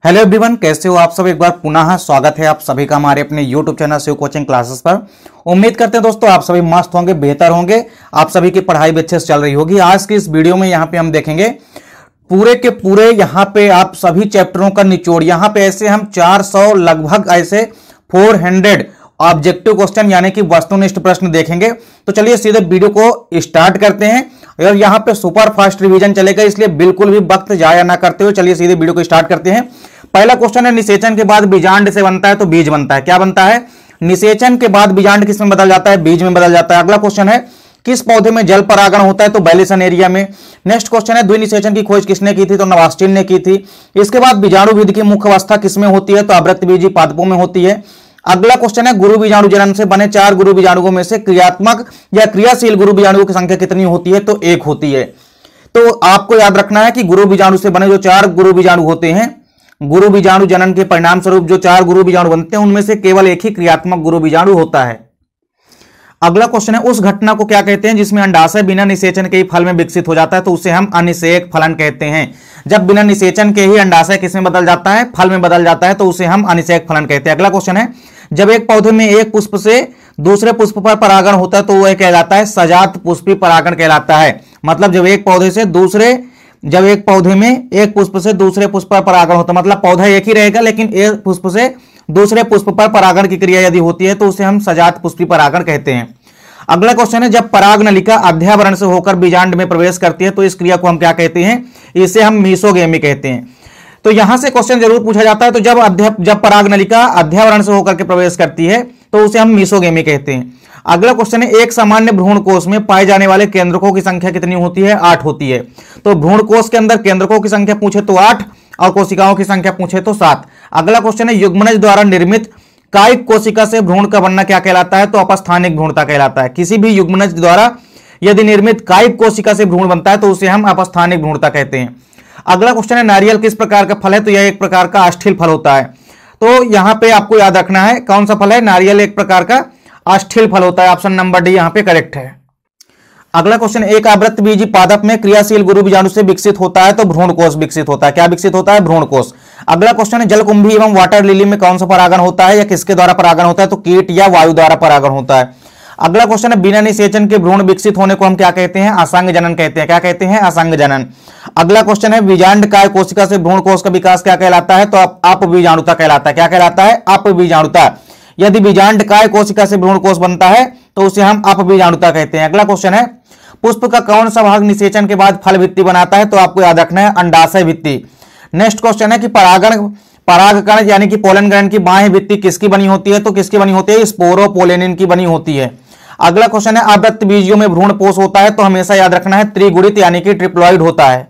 Hello everyone, कैसे हो आप सब। एक बार पुनः स्वागत है आप सभी का हमारे अपने YouTube channel Shiv coaching classes पर। उम्मीद करते हैं दोस्तों आप सभी मस्त होंगे, बेहतर होंगे, आप सभी की पढ़ाई भी अच्छे से चल रही होगी। आज की इस वीडियो में यहाँ पे हम देखेंगे पूरे के पूरे यहाँ पे आप सभी चैप्टरों का निचोड़। यहाँ पे ऐसे हम 400 लगभग ऐसे 400 ऑब्जेक्टिव क्वेश्चन यानी कि वस्तुनिष्ठ प्रश्न देखेंगे। तो चलिए सीधे वीडियो को स्टार्ट करते हैं। और यहाँ पे सुपर फास्ट रिवीजन चलेगा, इसलिए बिल्कुल भी वक्त जाया ना करते हुए चलिए सीधे वीडियो को स्टार्ट करते हैं। पहला क्वेश्चन है, निषेचन के बाद बीजांड से बनता है तो बीज बनता है। क्या बनता है? निषेचन के बाद बीजांड किस में बदल जाता है? बीज में बदल जाता है। अगला क्वेश्चन है, किस पौधे में जल परागण होता है? तो बैलिसन एरिया में। नेक्स्ट क्वेश्चन है, द्विनिषेचन की खोज किसने की थी? तो नवास्टिन ने की थी। इसके बाद बीजाणु विधि की मुख्य अवस्था किसमें होती है? तो आवृत्तबीजी पादपों में होती है। अगला क्वेश्चन है, गुरु बीजाणु जनन से बने 4 गुरु बीजाणुओं में से क्रियात्मक या क्रियाशील गुरु बीजाणुओं की संख्या कितनी होती है? तो 1 होती है। तो आपको याद रखना है कि गुरु बीजाणु से बने जो 4 गुरु बीजाणु होते हैं, गुरु बीजाणु जनन के परिणाम स्वरूप जो 4 गुरु बीजाणु बनते हैं उनमें से केवल एक ही क्रियात्मक गुरु बीजाणु होता है। अगला क्वेश्चन है, उस घटना को क्या कहते हैं जिसमें अंडाशय बिना निषेचन के ही फल में विकसित हो जाता है? तो उसे हम अनिषेक फलन कहते हैं। जब बिना निषेचन के ही अंडाशय किसमें बदल जाता है? फल में बदल जाता है, तो उसे हम अनिषेक फलन कहते हैं। अगला क्वेश्चन है, जब एक पौधे में एक पुष्प से दूसरे पुष्प पर परागण होता है तो वह कहलाता है सजात पुष्पी परागण कहलाता है। मतलब जब एक पौधे में एक पुष्प से दूसरे पुष्प पर परागण होता है, मतलब पौधा एक ही रहेगा लेकिन एक पुष्प से दूसरे पुष्प पर परागण की क्रिया यदि होती है तो उसे हम सजात पुष्पी परागण कहते हैं। अगला क्वेश्चन है, जब पराग नलिका अध्यावरण से होकर बीजांड में प्रवेश करती है तो इस क्रिया को हम क्या कहते हैं? इसे हम मीसोगेमी कहते हैं। तो यहां से क्वेश्चन जरूर पूछा जाता है। तो जब पराग नलिका अध्यावरण से होकर के प्रवेश करती है तो उसे हम मीसोगेमी कहते हैं। अगला क्वेश्चन है, एक सामान्य भ्रूण कोष में पाए जाने वाले केंद्रकों की संख्या कितनी होती है? 8 होती है। तो भ्रूण कोष के अंदर केंद्रकों की संख्या पूछे तो 8 और कोशिकाओं की संख्या पूछे तो 7। अगला क्वेश्चन है, युग्मनज द्वारा निर्मित कायिक कोशिका से भ्रूण का बनना क्या कहलाता है? तो अपस्थानिक भ्रूणता कहलाता है। किसी भी युग्मनज द्वारा यदि निर्मित कायिक कोशिका से भ्रूण बनता है तो उसे हम अपस्थानिक भ्रूणता कहते हैं। अगला क्वेश्चन है, नारियल किस प्रकार का फल है? तो यह एक प्रकार का अस्थिल फल होता है। तो यहां पे आपको याद रखना है कौन सा फल है? नारियल एक प्रकार का अस्थिल फल होता है। ऑप्शन नंबर डी यहां पे करेक्ट है। अगला क्वेश्चन, एक आवृत्तबीजी पादप में क्रियाशील गुरु बीजाणु से विकसित होता है तो भ्रूण कोष विकसित होता है। क्या विकसित होता है? भ्रूण कोष। अगला क्वेश्चन है, जलकुंभी एवं वाटर लिली में कौन सा परागण होता है या किसके द्वारा परागण होता है? तो कीट या वायु द्वारा परागण होता है। अगला क्वेश्चन है, बिना निषेचन के भ्रूण विकसित होने को हम क्या कहते हैं? असंग जनन कहते हैं। क्या कहते हैं? असंग जनन। अगला क्वेश्चन है, बीजांड काय कोशिका से भ्रूण कोष का विकास क्या कहलाता है? तो अपबीजाणुता कहलाता है। क्या कहलाता है? अपबीजाणुता। यदि बीजांड काय कोशिका से भ्रूण कोष बनता है तो उसे हम अपबीजाणुता कहते हैं। अगला क्वेश्चन है, पुष्प का कौन सा भाग निषेचन के बाद फल भित्ति बनाता है? तो आपको याद रखना है अंडाशय भित्ति। नेक्स्ट क्वेश्चन है कि परागकण यानी कि पोलन ग्रंथ की बाह्य भित्ति किसकी बनी होती है? तो किसकी बनी होती है? स्पोरोपोलेनिन की बनी होती है। अगला क्वेश्चन है, आवृत्तबीजियों में भ्रूण पोष होता है तो हमेशा याद रखना है त्रिगुणित यानी कि ट्रिप्लॉइड होता है।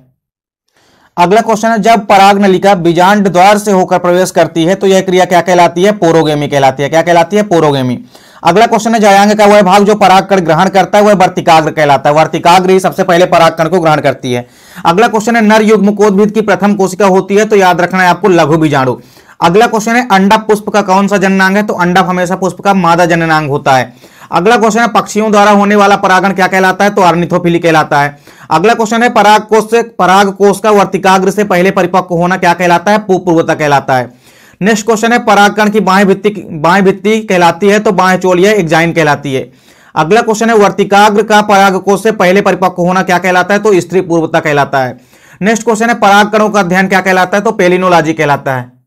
अगला क्वेश्चन है, जब पराग नलिका बीजांड द्वार से होकर प्रवेश करती है तो यह क्रिया क्या कहलाती है? पोरोगेमी कहलाती है। क्या कहलाती है? पोरोगेमी। अगला क्वेश्चन है, जायांग का वह भाग जो परागकण ग्रहण करता है वह वर्तिकाग्र कहलाता है। वर्तिकाग्र ही सबसे पहले परागकण को ग्रहण करती है। अगला क्वेश्चन है, नर युग्मकोद्भिद की प्रथम कोशिका होती है तो याद रखना है आपको लघु बीजाणु। अगला क्वेश्चन है, अंडा पुष्प का कौन सा जननांग है? तो अंडा हमेशा पुष्प का मादा जननांग होता है। अगला क्वेश्चन है, पक्षियों द्वारा होने वाला परागण क्या कहलाता है? तो ऑर्निथोफिली कहलाता है। अगला क्वेश्चन है, पराग कोष का वर्तिकाग्र से पहले परिपक्व होना क्या कहलाता है? पूर्वता कहलाता है। नेक्स्ट क्वेश्चन है, परागकण की बाह्य भित्ति कहलाती है तो बाह्य चोल या एक्जाइन कहलाती है। अगला क्वेश्चन है, वर्तिकाग्र का पराग कोष से पहले परिपक्व होना क्या कहलाता है? तो स्त्री पूर्वता कहलाता है। नेक्स्ट क्वेश्चन है, परागकणों का अध्ययन क्या कहलाता है? तो पेलिनोलॉजी कहलाता है।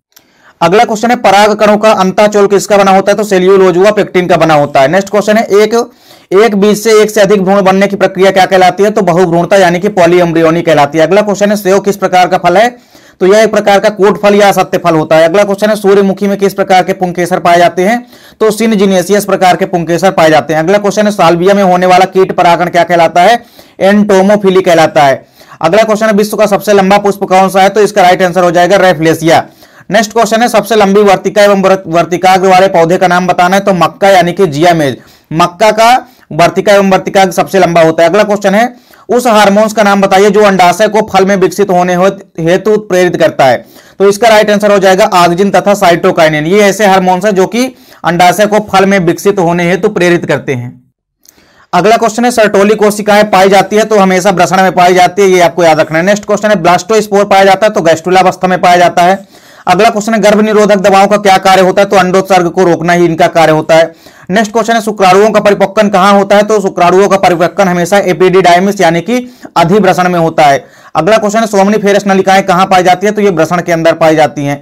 अगला क्वेश्चन है, पराग कणों का अंतःचोल किसका बना होता है? तो सेल्यूलोज व पेक्टिन का बना होता है। नेक्स्ट क्वेश्चन है, एक बीज से एक से अधिक भ्रूण बनने की प्रक्रिया क्या कहलाती है? तो बहुभ्रूणता यानी कि पॉलीएम्ब्रियोनी कहलाती है। अगला क्वेश्चन है, सेव किस प्रकार का फल है? तो यह एक प्रकार का कोट फल या असत्य फल होता है। अगला क्वेश्चन है, सूर्यमुखी में किस प्रकार के पुंकेसर पाए जाते हैं? तो सिनजिनेसियस प्रकार के पुंकेसर पाए जाते हैं। अगला क्वेश्चन है, साल्विया में होने वाला कीट परागण क्या कहलाता है? एंटोमोफिली कहलाता है। अगला क्वेश्चन है, विश्व का सबसे लंबा पुष्प कौन सा है? तो इसका राइट आंसर हो जाएगा रैफलेसिया। नेक्स्ट क्वेश्चन है, सबसे लंबी वर्तिका एवं वर्तिकाग्र वाले पौधे का नाम बताना है। तो मक्का यानी कि जियामेज। मक्का का वर्तिका एवं वर्तिकाग्र सबसे लंबा होता है। अगला क्वेश्चन है, उस हार्मोन्स का नाम बताइए जो अंडाशय को फल में विकसित होने हेतु प्रेरित करता है। तो इसका राइट आंसर हो जाएगा ऑक्जिन तथा साइटोकाइनिन। ये ऐसे हार्मोन्स हैं जो कि अंडाशय को फल में विकसित होने हेतु प्रेरित करते हैं। अगला क्वेश्चन है, सर्टोली कोशिकाएं पाई जाती है तो हमेशा वृषण में पाई जाती है, ये आपको याद रखना है। नेक्स्ट क्वेश्चन है, ब्लास्टोस्पोर पाया जाता है तो गैस्ट्रुलावस्था में पाया जाता है। अगला क्वेश्चन है गर्भ निरोधक दवाओं का क्या कार्य होता है, तो अंडोत्सर्ग को रोकना ही इनका कार्य होता है। नेक्स्ट क्वेश्चन है शुक्राणुओं का परिपक्वन कहां होता है, तो शुक्राणुओं का परिपक्वन हमेशा एपिडिडाइमिस यानी कि अधिवृषण में होता है। अगला क्वेश्चन है सोमनीफेरस नलिकाएं कहां पाई जाती है, तो ये वृषण के अंदर पाई जाती हैं।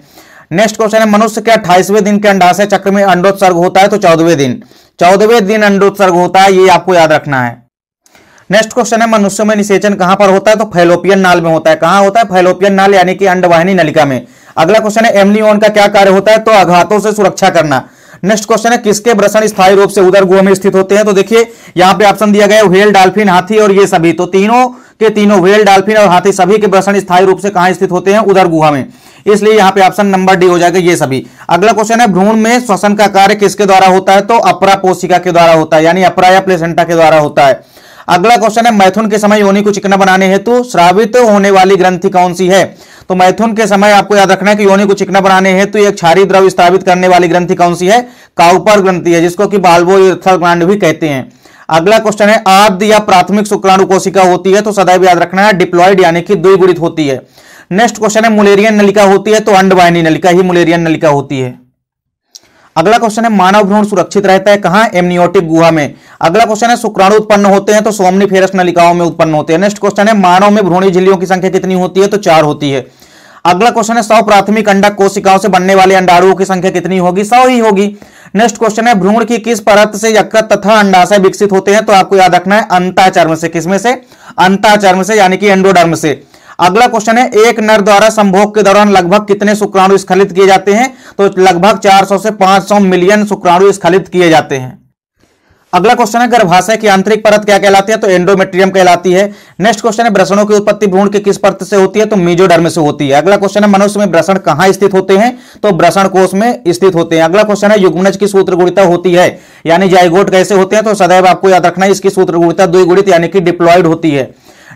नेक्स्ट क्वेश्चन है मनुष्य के 28वें दिन के अंडाशय चक्र में अंडोत्सर्ग होता है, तो 14वें दिन अंडोत्सर्ग होता है, ये आपको याद रखना है। नेक्स्ट क्वेश्चन है मनुष्य में निषेचन कहां पर होता है, तो फैलोपियन नाल में होता है। कहां होता है, फैलोपियन नाल यानी कि अंडवाहिनी नलिका में। अगला क्वेश्चन है एमनियोन का क्या कार्य होता है, तो आघातों से सुरक्षा करना। नेक्स्ट क्वेश्चन है किसके वृषण स्थायी रूप से उदर गुहा में स्थित होते हैं, तो देखिए यहां पे ऑप्शन दिया गया है व्हेल, डॉल्फिन, हाथी और ये सभी। तो तीनों के तीनों व्हेल, डॉल्फिन और हाथी सभी के वृषण स्थायी रूप से कहां स्थित होते हैं, उदर गुहा में, इसलिए यहां पे ऑप्शन नंबर डी हो जाएगा ये सभी। अगला क्वेश्चन है भ्रूण में श्वसन का कार्य किसके द्वारा होता है, तो अपरा कोशिका के द्वारा होता है, यानी अपरा या प्लेसेंटा के द्वारा होता है। अगला क्वेश्चन है मैथुन के समय योनि को चिकना बनाने हेतु स्रावित होने वाली ग्रंथि कौन सी है, तो मैथुन के समय आपको याद रखना है कि योनि को चिकना बनाने हेतु एक क्षारीय द्रव स्रावित करने वाली ग्रंथि कौन सी है, काउपर ग्रंथि है, जिसको कि बाल्बो यूरेथ्रल ग्लैंड भी कहते हैं। अगला क्वेश्चन है आद्य या प्राथमिक शुक्राणु कोशिका होती है, तो सदैव याद रखना है डिप्लॉइड यानी कि द्विगुणित होती है। नेक्स्ट क्वेश्चन है मुलेरियन नलिका होती है, तो अंडवाहिनी नलिका ही मुलेरियन नलिका होती है। अगला क्वेश्चन है मानव भ्रूण सुरक्षित रहता है कहां, एमनियोटिक गुहा में। अगला क्वेश्चन है शुक्राणु उत्पन्न होते हैं, तो सोमनीफेरस नलिकाओं में उत्पन्न होते हैं। नेक्स्ट क्वेश्चन है मानव में भ्रूणी झिल्लियों की संख्या कितनी होती है, तो 4 होती है। अगला क्वेश्चन है 100 प्राथमिक अंडक कोशिकाओं से बनने वाले अंडाणुओं की संख्या कितनी होगी, 100 ही होगी। नेक्स्ट क्वेश्चन है भ्रूण की किस परत से यकृत तथा अंडाशय विकसित होते हैं, तो आपको याद रखना है अंतःचर्म से। किसमें से, अंतःचर्म से यानी कि एंडोडर्म से। अगला क्वेश्चन है एक नर द्वारा संभोग के दौरान लगभग कितने शुक्राणु स्खलित किए जाते हैं, तो लगभग 400 से 500 मिलियन शुक्राणु स्खलित किए जाते हैं। अगला क्वेश्चन है गर्भाशय की आंतरिक परत क्या कहलाती है, तो एंडोमेट्रियम कहलाती है। नेक्स्ट क्वेश्चन है वृषणों की उत्पत्ति भ्रूण के किस परत से होती है, तो मेसोडर्म से होती है। अगला क्वेश्चन है मनुष्य में वृषण कहां स्थित होते हैं, तो वृषण कोश में स्थित होते हैं। अगला क्वेश्चन है युग्मनज की सूत्रगुणिता होती है, यानी जाइगोट कैसे होते हैं, तो सदैव आपको याद रखना है इसकी सूत्रगुणिता द्विगुणित यानी कि डिप्लॉइड होती है।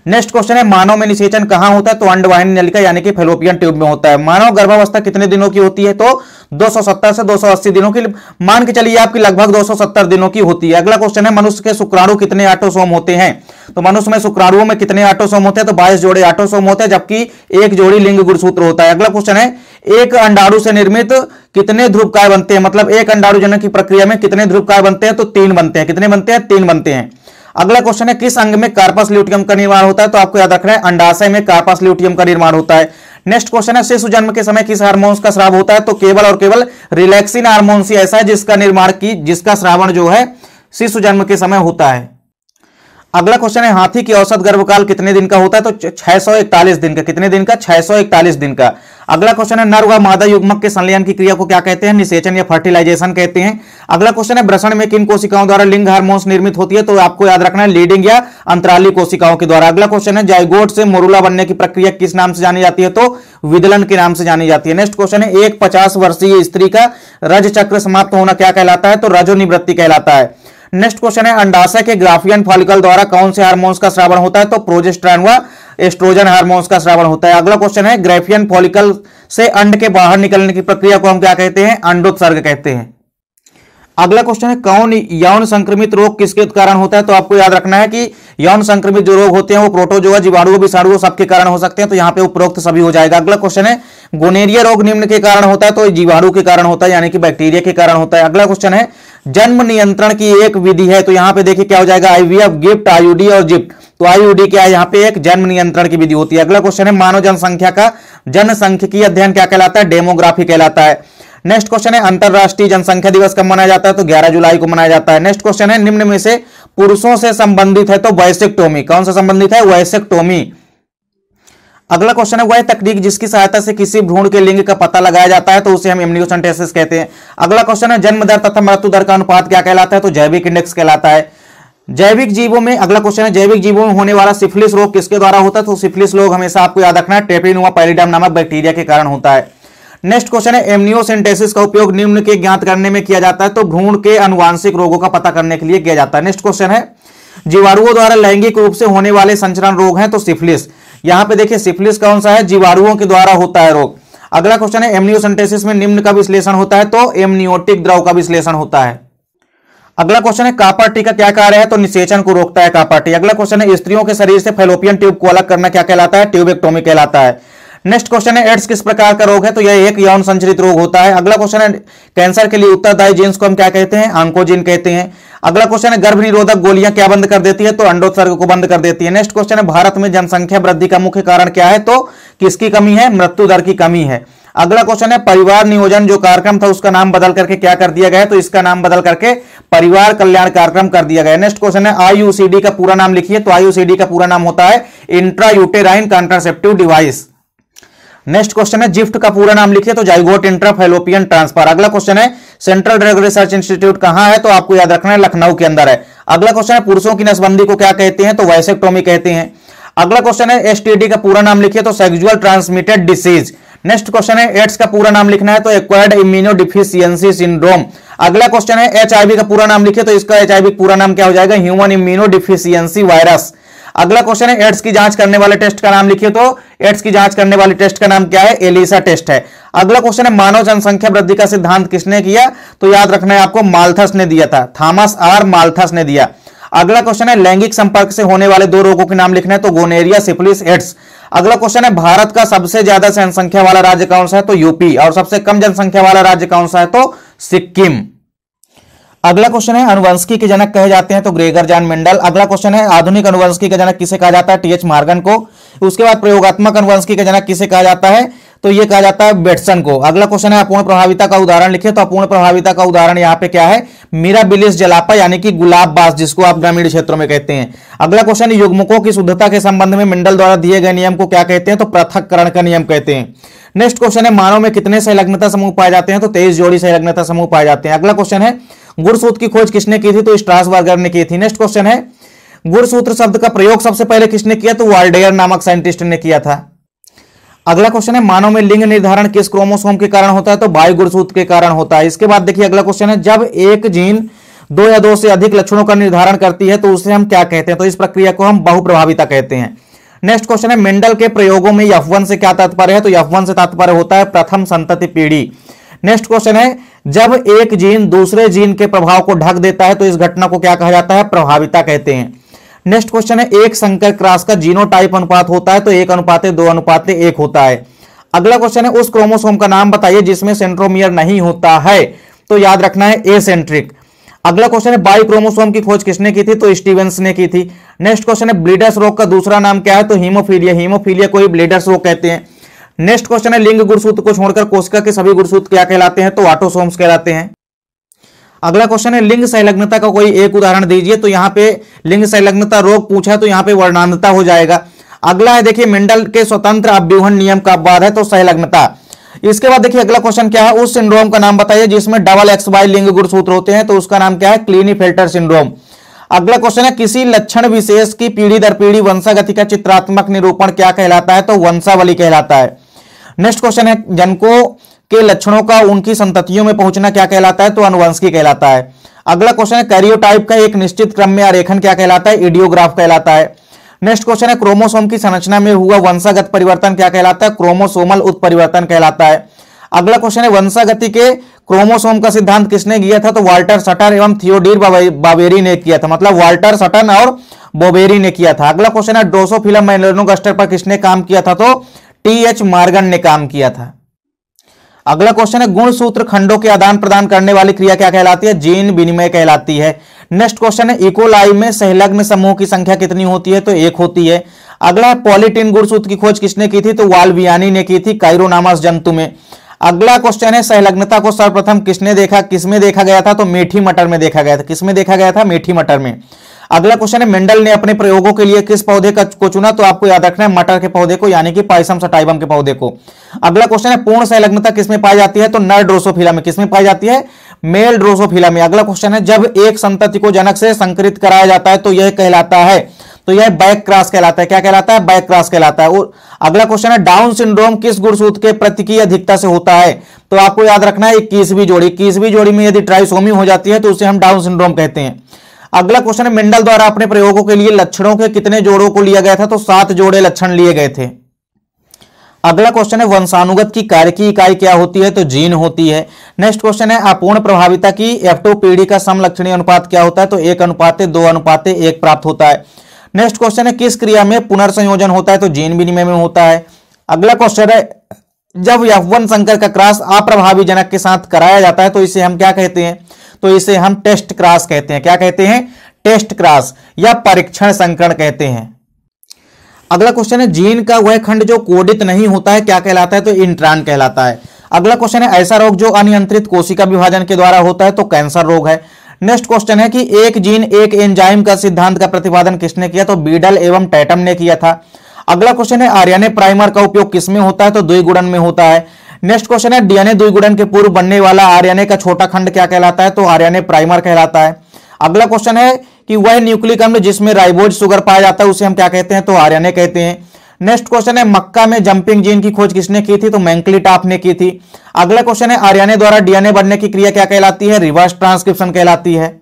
नेक्स्ट क्वेश्चन है मानव में निषेचन कहां होता है, तो अंडवाहिनी नलिका यानी कि फैलोपियन ट्यूब में होता है। मानव गर्भावस्था कितने दिनों की होती है, तो 270 से 280 दिनों की, मान के चलिए आपकी लगभग 270 दिनों की होती है। अगला क्वेश्चन है मनुष्य के शुक्राणु कितने ऑटोसोम होते हैं, तो मनुष्य में शुक्राणुओं में कितने ऑटोसोम होते हैं, तो 22 जोड़े ऑटोसोम होते हैं, जबकि एक जोड़ी लिंग गुणसूत्र होता है। अगला क्वेश्चन है एक अंडाणु से निर्मित कितने ध्रुवकाय बनते हैं, मतलब एक अंडाणु जनन की प्रक्रिया में कितने ध्रुवकाय बनते हैं, तो 3 बनते हैं। कितने बनते हैं, 3 बनते हैं। अगला क्वेश्चन है किस अंग में कार्पस ल्यूटियम का निर्माण होता है, तो आपको याद रखना है अंडाशय में कार्पस ल्यूटियम का निर्माण होता है। नेक्स्ट क्वेश्चन है शिशु जन्म के समय किस हार्मोन्स का स्राव होता है, तो केवल और केवल रिलैक्सिन हार्मोन ही ऐसा है जिसका स्रावण जो है शिशु जन्म के समय होता है। अगला क्वेश्चन है हाथी की औसत गर्भकाल कितने दिन का होता है, तो 641 दिन का। कितने दिन का, 641 दिन का। अगला क्वेश्चन है नर व मादा युग्मक के संलयन की क्रिया को क्या कहते हैं, निषेचन या फर्टिलाइजेशन कहते हैं। अगला क्वेश्चन है वृषण में किन कोशिकाओं द्वारा लिंग हार्मोन्स निर्मित होती है, तो आपको याद रखना है लीडिंग या अंतराली कोशिकाओं के द्वारा। अगला क्वेश्चन है जाइगोट से मोरुला बनने की प्रक्रिया किस नाम से जानी जाती है, तो विदलन के नाम से जानी जाती है। नेक्स्ट क्वेश्चन है एक 50 वर्षीय स्त्री का रज चक्र समाप्त होना क्या कहलाता है, तो रजोनिवृत्ति कहलाता है। नेक्स्ट क्वेश्चन है अंडाशय के ग्राफियन फॉलिकल द्वारा कौन से हार्मोन्स का स्रावण होता है, तो प्रोजेस्टेरोन व एस्ट्रोजन हार्मोन्स का स्रावण होता है। अगला क्वेश्चन है ग्राफियन फॉलिकल से अंड के बाहर निकलने की प्रक्रिया को हम क्या कहते हैं, अंडोत्सर्ग कहते हैं। अगला क्वेश्चन है कौन यौन संक्रमित रोग किसके कारण होता है, तो आपको याद रखना है कि यौन संक्रमित जो रोग होते हैं वो प्रोटोजोआ, जीवाणु, विषाणु सबके कारण हो सकते हैं, तो यहाँ पे उपरोक्त सभी हो जाएगा। अगला क्वेश्चन है गोनेरिया रोग निम्न के कारण होता है, तो जीवाणु के कारण होता है यानी कि बैक्टीरिया के कारण होता है। अगला क्वेश्चन है जन्म नियंत्रण की एक विधि है, तो यहाँ पे देखिए क्या हो जाएगा, आईवीएफ, गिफ्ट, आईयूडी और जिप्ट। तो आईयूडी क्या है, यहाँ पे एक जन्म नियंत्रण की विधि होती है। अगला क्वेश्चन है मानव जनसंख्या का जनसांख्यिकी अध्ययन क्या कहलाता है, डेमोग्राफी कहलाता है। नेक्स्ट क्वेश्चन है अंतरराष्ट्रीय जनसंख्या दिवस कब मनाया जाता है, तो 11 जुलाई को मनाया जाता है। नेक्स्ट क्वेश्चन है निम्न में से पुरुषों से संबंधित है, तो वैसेक्टोमी। कौन से संबंधित है, वैसेक्टोमी। अगला क्वेश्चन है वह तकनीक जिसकी सहायता से किसी भ्रूण के लिंग का पता लगाया जाता है, तो उसे हम एमनियोसेंटेसिस कहते हैं। अगला क्वेश्चन है जन्म दर तथा मृत्यु दर का अनुपात क्या कहलाता है, तो जैविक इंडेक्स कहलाता है। जैविक जीवों में अगला क्वेश्चन है जैविक जीवों में होने वाला सिफिलिस रोग किसके द्वारा होता है, तो सिफिलिस रोग हमेशा आपको याद रखना है टेट्रिनुमा पैलिडम नामक बैक्टीरिया के कारण होता है। नेक्स्ट क्वेश्चन है एमनियोसेंटेसिस का उपयोग निम्न के ज्ञात करने में किया जाता है, तो भ्रूण के अनुवांशिक रोगों का पता करने के लिए किया जाता है। नेक्स्ट क्वेश्चन है जीवाणुओं द्वारा लैंगिक रूप से होने वाले संचरण रोग हैं, तो सिफिलिस। यहां पे देखिए सिफिलिस कौन सा है, जीवाणुओं के द्वारा होता है रोग। अगला क्वेश्चन है एमनियोसेंटेसिस में निम्न का विश्लेषण होता है, तो एमनियोटिक द्रव का विश्लेषण होता है। अगला क्वेश्चन है कॉपर टी का क्या कार्य है, तो निषेचन को रोकता है कॉपर टी। अगला क्वेश्चन है स्त्रियों के शरीर से फैलोपियन ट्यूब को अलग करना क्या कहलाता है, ट्यूबेक्टोमी कहलाता है। नेक्स्ट क्वेश्चन है एड्स किस प्रकार का रोग है, तो यह एक यौन संचरित रोग होता है। अगला क्वेश्चन है कैंसर के लिए उत्तरदायी जीन्स को हम क्या कहते हैं, ऑन्कोजीन कहते हैं। अगला क्वेश्चन है गर्भ निरोधक गोलियां क्या बंद कर देती है, तो अंडोत्सर्ग को बंद कर देती है। नेक्स्ट क्वेश्चन है भारत में जनसंख्या वृद्धि का मुख्य कारण क्या है, तो किसकी कमी है, मृत्यु दर की कमी है। अगला क्वेश्चन है परिवार नियोजन जो कार्यक्रम था उसका नाम बदल करके क्या कर दिया गया है, तो इसका नाम बदल करके परिवार कल्याण कार्यक्रम कर दिया गया। नेक्स्ट क्वेश्चन है आईयूसीडी का पूरा नाम लिखिए, तो आईयूसीडी का पूरा नाम होता है intrauterine contraceptive device. Next question है जिफ्ट का पूरा नाम लिखिए, तो जाइगोट इंट्राफैलोपियन ट्रांसफर। अगला क्वेश्चन है सेंट्रल ड्रग रिसर्च इंस्टीट्यूट कहां है, तो आपको याद रखना है लखनऊ के अंदर है। अगला क्वेश्चन है पुरुषों की नसबंदी को क्या कहते हैं, तो वैसेक्टोमी कहते हैं। अगला क्वेश्चन है एसटीडी का पूरा नाम लिखिए, तो sexual transmitted disease. Next question है एड्स का पूरा नाम लिखना है, तो एक्वायर्ड इम्यूनोडिफिशियंसी सिंड्रोम। अगला क्वेश्चन है एचआईवी का पूरा नाम लिखिए, तो इसका एचआईवी पूरा नाम क्या हो जाएगा, ह्यूमन इम्यूनोडिफिशियंसी वायरस। अगला क्वेश्चन है एड्स की जांच करने वाले टेस्ट का नाम लिखिए, तो एड्स की जांच करने वाले टेस्ट का नाम क्या है, एलिसा टेस्ट है। अगला क्वेश्चन है मानव जनसंख्या वृद्धि का सिद्धांत किसने किया, तो याद रखना है आपको माल्थस ने दिया था, थॉमस आर माल्थस ने दिया। अगला क्वेश्चन है लैंगिक संपर्क से होने वाले दो रोगों के नाम लिखना है, तो गोनेरिया सिफिलिस एड्स। अगला क्वेश्चन है भारत का सबसे ज्यादा जनसंख्या वाला राज्य कौन सा है, तो यूपी, और सबसे कम जनसंख्या वाला राज्य कौन सा है, तो सिक्किम। अगला क्वेश्चन है अनुवंशिकी के जनक कहे जाते हैं, तो ग्रेगर जॉन मेंडल। अगला क्वेश्चन है आधुनिक अनुवंशिकी के जनक किसे कहा जाता है, टीएच मॉर्गन को। उसके बाद प्रयोगात्मक अनुवंशिकी के जनक किसे कहा जाता है, तो ये कहा जाता है बेटसन को। अगला क्वेश्चन है अपूर्ण प्रभाविता का उदाहरण लिखिए, तो अपूर्ण प्रभाविता का उदाहरण यहाँ पे क्या है, मिराबिलिस जलापा यानी कि गुलाब बास, जिसको आप ग्रामीण क्षेत्रों में कहते हैं। अगला क्वेश्चन है युग्मकों की शुद्धता के संबंध में मेंडल द्वारा दिए गए नियम को क्या कहते हैं, तो पृथक्करण का नियम कहते हैं। नेक्स्ट क्वेश्चन है मानव में कितने संलग्नता समूह पाए जाते हैं, तो 23 जोड़ी संलग्नता समूह पाए जाते हैं। अगला क्वेश्चन है गुणसूत्र की खोज किसने की थी, तो स्ट्रासबर्गर ने की थी। नेक्स्ट क्वेश्चन है गुणसूत्र शब्द का प्रयोग सबसे पहले किसने किया, तो वाल्डेयर नामक साइंटिस्ट ने किया था। अगला क्वेश्चन है मानव में लिंग निर्धारण किस क्रोमोसोम के कारण होता है, तो बाई गुणसूत्र के कारण होता है। इसके बाद देखिए अगला क्वेश्चन है जब एक जीन 2 या 2 से अधिक लक्षणों का निर्धारण करती है तो उसे हम क्या कहते हैं, तो इस प्रक्रिया को हम बहुप्रभाविता कहते हैं। नेक्स्ट क्वेश्चन है मेंडल के प्रयोगों में F1 से क्या तात्पर्य है, तो F1 से तात्पर्य होता है प्रथम संतति पीढ़ी। नेक्स्ट क्वेश्चन है जब एक जीन दूसरे जीन के प्रभाव को ढक देता है तो इस घटना को क्या कहा जाता है, प्रभाविता कहते हैं। नेक्स्ट क्वेश्चन है एक संकर क्रॉस का जीनोटाइप अनुपात होता है, तो 1:2:1 होता है। अगला क्वेश्चन है उस क्रोमोसोम का नाम बताइए जिसमें सेंट्रोमियर नहीं होता है, तो याद रखना है एसेंट्रिक। अगला क्वेश्चन है बाई क्रोमोसोम की खोज किसने की थी, तो स्टीवेंस ने की थी। नेक्स्ट क्वेश्चन है ब्लीडर्स रोग का दूसरा नाम क्या है, तो हीमोफीलिया। हीमोफीलिया को ही ब्लीडर्स रोग कहते हैं। नेक्स्ट क्वेश्चन है लिंग गुणसूत्र को छोड़कर कोशिका के सभी गुणसूत्र क्या कहलाते हैं, तो ऑटोसोम्स कहलाते हैं। अगला क्वेश्चन है लिंग संलग्नता का कोई एक उदाहरण दीजिए, तो यहां पे लिंग संलग्नता रोग पूछा है तो यहां पे वर्णांधता हो जाएगा। अगला है देखिए मेंडल के स्वतंत्र अभ्यूहन नियम का अपवाद है, तो संलग्नता। इसके बाद देखिए अगला क्वेश्चन क्या है उस सिंड्रोम का नाम बताइए जिसमें डबल XY लिंग गुणसूत्र होते हैं, तो उसका नाम क्या है, क्लीनीफेल्टर सिंड्रोम। अगला क्वेश्चन है किसी लक्षण विशेष की पीढ़ी दर पीढ़ी वंशागति का चित्रात्मक निरूपण क्या कहलाता है, तो वंशावली कहलाता है। नेक्स्ट क्वेश्चन है जनकों के लक्षणों का उनकी संततियों में पहुंचना क्या कहलाता है, तो अनुवंशिकी कहलाता है। अगला क्वेश्चन है कैरियोटाइप का एक निश्चित क्रम में आरेखन क्या कहलाता है, इडियोग्राफ कहलाता है। नेक्स्ट क्वेश्चन है क्रोमोसोम की संरचना में हुआ वंशागत परिवर्तन क्या कहलाता है, क्रोमोसोमल उत्परिवर्तन कहलाता है। अगला क्वेश्चन है वंशागति के क्रोमोसोम का सिद्धांत किसने किया था, तो वाल्टर सटर एवं थियोडोर बावेरी ने किया था, मतलब वाल्टर सटन और बोवेरी ने किया था। अगला क्वेश्चन है ड्रोसोफिला मेलानोगास्टर पर किसने काम किया था, तो टीएच मॉर्गन ने काम किया था। अगला क्वेश्चन है गुणसूत्र खंडों के आदान प्रदान करने वाली क्रिया क्या कहलाती है, जीन विनिमय कहलाती है। नेक्स्ट क्वेश्चन है इकोलाई में संलग्न समूह की संख्या कितनी होती है, तो 1 होती है। अगला है पॉलीटीन गुणसूत्र की खोज किसने की थी, तो वाल्वियानी ने की थी काइरोनामस जंतु में। अगला क्वेश्चन है संलग्नता को सर्वप्रथम किसमें देखा गया था, तो मीठी मटर में देखा गया था। किसमें देखा गया था, मीठी मटर में। अगला क्वेश्चन है मेंडल ने अपने प्रयोगों के लिए किस पौधे को चुना, तो आपको याद रखना है मटर के पौधे को, यानी कि पाइसम सटाइवम के पौधे को। अगला क्वेश्चन है पूर्ण संलग्नता किसमें पाई जाती है, तो नर ड्रोसोफिला में। किसमें पाई जाती है, मेल ड्रोसोफिला में। अगला क्वेश्चन है जब एक संतति को जनक से संकरित कराया जाता है तो यह कहलाता है, तो यह बैक क्रॉस कहलाता है। क्या कहलाता है, बैक क्रॉस कहलाता है। और अगला क्वेश्चन है डाउन सिंड्रोम किस गुणसूत्र के प्रति की अधिकता से होता है, तो आपको याद रखना है 21वीं जोड़ी। 21वीं जोड़ी में यदि ट्राइसोमी हो जाती है तो उसे हम डाउन सिंड्रोम कहते हैं। अगला क्वेश्चन है मेंडल द्वारा अपने प्रयोगों के लिए लक्षणों के कितने जोड़ों को लिया गया था, तो 7 जोड़े लक्षण लिए गए थे। अगला क्वेश्चन है वंशानुगत की कार्य की इकाई क्या होती है, तो जीन होती है। नेक्स्ट क्वेश्चन है अपूर्ण प्रभाविता की F2 पीढ़ी का समलक्षणीय अनुपात क्या होता है, तो 1:2:1 प्राप्त होता है। नेक्स्ट क्वेश्चन है किस क्रिया में पुनर्संयोजन होता है, तो जीन विनिमय में होता है। अगला क्वेश्चन है, जब F1 संकर का क्रॉस अप्रभावी जनक के साथ कराया जाता है तो इसे हम क्या कहते हैं? तो इसे हम टेस्ट क्रॉस कहते हैं। क्या कहते हैं? टेस्ट क्रॉस या परीक्षण संकरण कहते हैं। अगला क्वेश्चन है, जीन का वह खंड जो कोडित नहीं होता है क्या कहलाता है? तो इंट्रॉन कहलाता है। अगला क्वेश्चन है, ऐसा रोग जो अनियंत्रित कोशिका विभाजन के द्वारा होता है तो कैंसर रोग है। नेक्स्ट क्वेश्चन है कि एक जीन एक एंजाइम का सिद्धांत का प्रतिपादन किसने किया? तो बीडल एवं टैटम ने किया था। अगला क्वेश्चन है, आरएनए प्राइमर का उपयोग किसमें होता है? तो द्विगुणन में होता है। नेक्स्ट क्वेश्चन है, डीएनए द्विगुणन के पूर्व बनने वाला आरएनए का छोटा खंड क्या कहलाता है? तो आरएनए प्राइमर कहलाता है। अगला क्वेश्चन है कि वह न्यूक्लिक अम्ल जिसमें राइबोज शुगर पाया जाता है उसे हम क्या कहते हैं? तो आरएनए कहते हैं। नेक्स्ट क्वेश्चन है, मक्का में जंपिंग जीन की खोज किसने की थी? तो मैंकलिटॉफ ने की थी। अगला क्वेश्चन है, आरएनए द्वारा डीएनए बनने की क्रिया क्या कहलाती है? रिवर्स ट्रांसक्रिप्शन कहलाती है।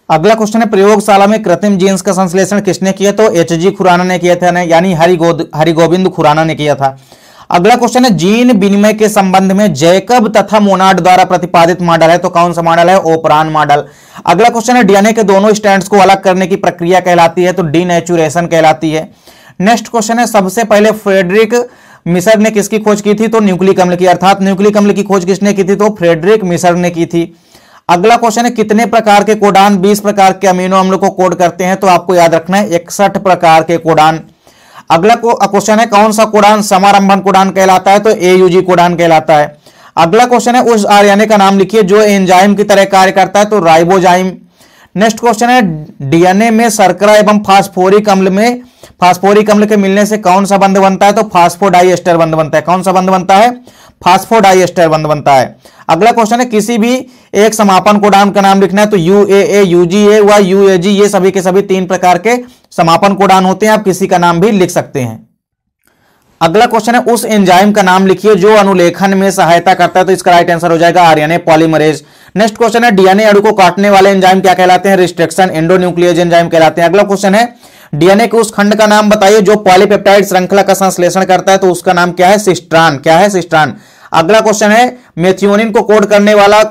अगला क्वेश्चन है, प्रयोगशाला में कृत्रिम जीन्स का संश्लेषण किसने किया? तो एचजी खुराना ने किया था, यानी हरिगोविंद खुराना ने किया था। अगला क्वेश्चन है, जीन विनिमय के संबंध में जैकब तथा मोनार्ड द्वारा प्रतिपादित मॉडल है तो कौन सा मॉडल है? ओपरान मॉडल। अगला क्वेश्चन है, डीएनए के दोनों स्ट्रैंड्स को अलग करने की प्रक्रिया कहलाती है तो डीनेचुरेशन कहलाती है। नेक्स्ट क्वेश्चन है, सबसे पहले फ्रेडरिक मिसर ने किसकी खोज की थी? तो न्यूक्लिक अम्ल की, अर्थात न्यूक्लिक अम्ल की खोज किसने की थी? तो फ्रेडरिक मिसर ने की थी। अगला क्वेश्चन है, कितने प्रकार के कोडान 20 प्रकार के अमीनो अम्ल को कोड करते हैं? तो आपको याद रखना है 61 प्रकार के कोडान। अगला क्वेश्चन है, कौन सा कोडान समारंभन कोडान कहलाता है? तो एयूजी कोडान कहलाता है। अगला क्वेश्चन है, उस आरएनए का नाम लिखिए जो एंजाइम की तरह कार्य करता है तो राइबोजाइम। नेक्स्ट क्वेश्चन है, डीएनए में शर्करा एवं फास्फोरिक अम्ल के मिलने से कौन सा बंध बनता है? तो फास्फोडाइएस्टर बंध बनता है। कौन सा बंध बनता है? फास्फोडाइएस्टर बंध बनता है। अगला क्वेश्चन है, किसी भी एक समापन कोडान का नाम लिखना है तो यूएए, यूजीए व यूएजी, ये सभी के सभी 3 प्रकार के समापन कोडान होते हैं। आप किसी का नाम भी लिख सकते हैं। अगला क्वेश्चन है, उस एंजाइम का नाम लिखिए जो अनुलेखन में सहायता करता है तो इसका राइट आंसर हो जाएगा आरएनए पॉलीमरेज। नेक्स्ट क्वेश्चन है, डीएनए अणु को काटने वाले एंजाइम क्या कहलाते हैं? रिस्ट्रिक्शन एंडोन्यूक्लियेज एंजाइम कहलाते हैं। अगला क्वेश्चन है, डीएनए के उस खंड का नाम बताइए जो पॉलीपेप्टाइड श्रृंखला का संश्लेषण करता है तो उसका नाम क्या है? सिस्ट्रान। क्या है? सिस्ट्रान। अगला क्वेश्चन है, मेथियोनिन को कोड करने वाला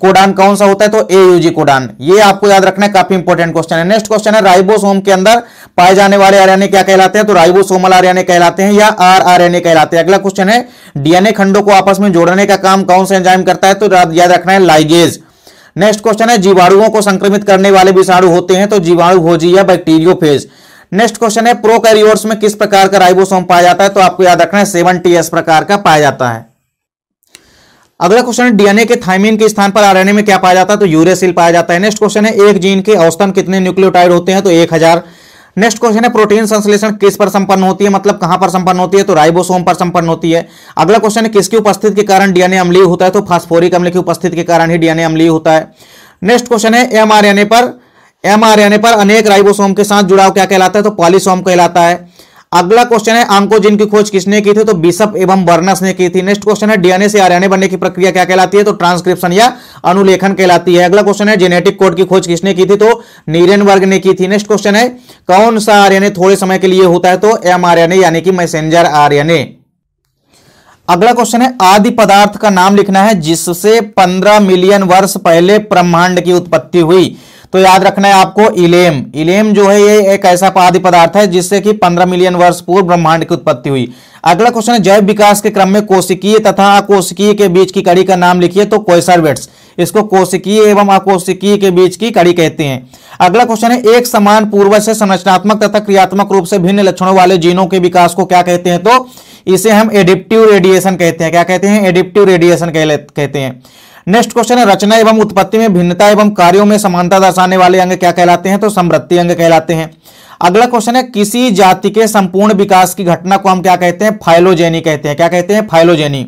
कोडान कौन सा होता है? तो एयूजी कोडान। ये आपको याद रखना है, काफी इंपॉर्टेंट क्वेश्चन है। नेक्स्ट क्वेश्चन है, राइबोसोम के अंदर पाए जाने वाले आरएनए क्या कहलाते हैं? तो राइबोसोमल आरएनए कहलाते हैं या आरआरएनए कहलाते हैं। अगला क्वेश्चन है, डीएनए खंडों को आपस में जोड़ने का काम कौन सा एंजाइम करता है? तो याद रखना है लाइगेज। नेक्स्ट क्वेश्चन है, जीवाणुओं को संक्रमित करने वाले विषाणु होते हैं तो जीवाणु भोजी या बैक्टीरियोफेज। नेक्स्ट क्वेश्चन है, प्रोकैरियोट्स में किस प्रकार का राइबोसोम पाया जाता है? तो आपको याद रखना है 7ts प्रकार का पाया जाता है। अगला क्वेश्चन है, डीएनए के थाइमिन के स्थान पर आरएनए में क्या पाया जाता है? तो यूरेसिल पाया जाता है। नेक्स्ट क्वेश्चन है, एक जीन के औसतन कितने न्यूक्लियोटाइड होते हैं? तो 1000। नेक्स्ट क्वेश्चन है, प्रोटीन संश्लेषण किस पर संपन्न होती है, मतलब कहां पर संपन्न होती है? तो राइबोसोम पर संपन्न होती है। अगला क्वेश्चन है, किसकी उपस्थिति के कारण डीएनए अम्लीय होता है? तो फास्फोरिक अम्ल की उपस्थिति के कारण ही डीएनए अम्लीय होता है। नेक्स्ट क्वेश्चन है, एमआरएनए पर अनेक राइबोसोम के साथ जुड़ाव क्या कहलाता है? तो पॉलीसोम कहलाता है। अगला क्वेश्चन है, ऑन्कोजिन की खोज किसने की थी? तो बिशप एवं बर्नस ने की थी। नेक्स्ट क्वेश्चन है, डीएनए से आरएनए बनने की प्रक्रिया क्या कहलाती है? तो ट्रांसक्रिप्शन या अनुलेखन कहलाती है। अगला क्वेश्चन है, जेनेटिक कोड की खोज किसने की थी? तो नीरेनबर्ग ने की थी। नेक्स्ट क्वेश्चन है, कौन सा आरएनए थोड़े समय के लिए होता है? तो एमआरएनए यानी कि मैसेंजर आरएनए। अगला क्वेश्चन है, आदि पदार्थ का नाम लिखना है जिससे 15 मिलियन वर्ष पहले ब्रह्मांड की उत्पत्ति हुई। तो याद रखना है आपको इलेम। इलेम जो है ये एक ऐसा आदि पदार्थ है जिससे कि 15 मिलियन वर्ष पूर्व ब्रह्मांड की उत्पत्ति हुई। अगला क्वेश्चन है, जैव विकास के क्रम में कोशिकीय तथा अकोशिकीय के बीच की कड़ी का नाम लिखिए। तो कोइसरवेट्स। इसको कोशिकीय एवं अकोशिकीय के बीच की कड़ी कहते हैं। अगला क्वेश्चन है, एक समान पूर्वज से संरचनात्मक तथा क्रियात्मक रूप से भिन्न लक्षणों वाले जीनों के विकास को क्या कहते हैं? तो इसे हम एडिप्टिव रेडिएशन कहते हैं। क्या कहते हैं? एडिप्टिव रेडिएशन कहते हैं। नेक्स्ट क्वेश्चन है, रचना एवं उत्पत्ति में भिन्नता एवं कार्यों में समानता दर्शाने वाले अंग क्या कहलाते हैं? तो समृद्धि अंग कहलाते हैं। अगला क्वेश्चन है, किसी जाति के संपूर्ण विकास की घटना को हम क्या कहते हैं? फाइलोजेनी कहते हैं। क्या कहते हैं? फाइलोजेनी।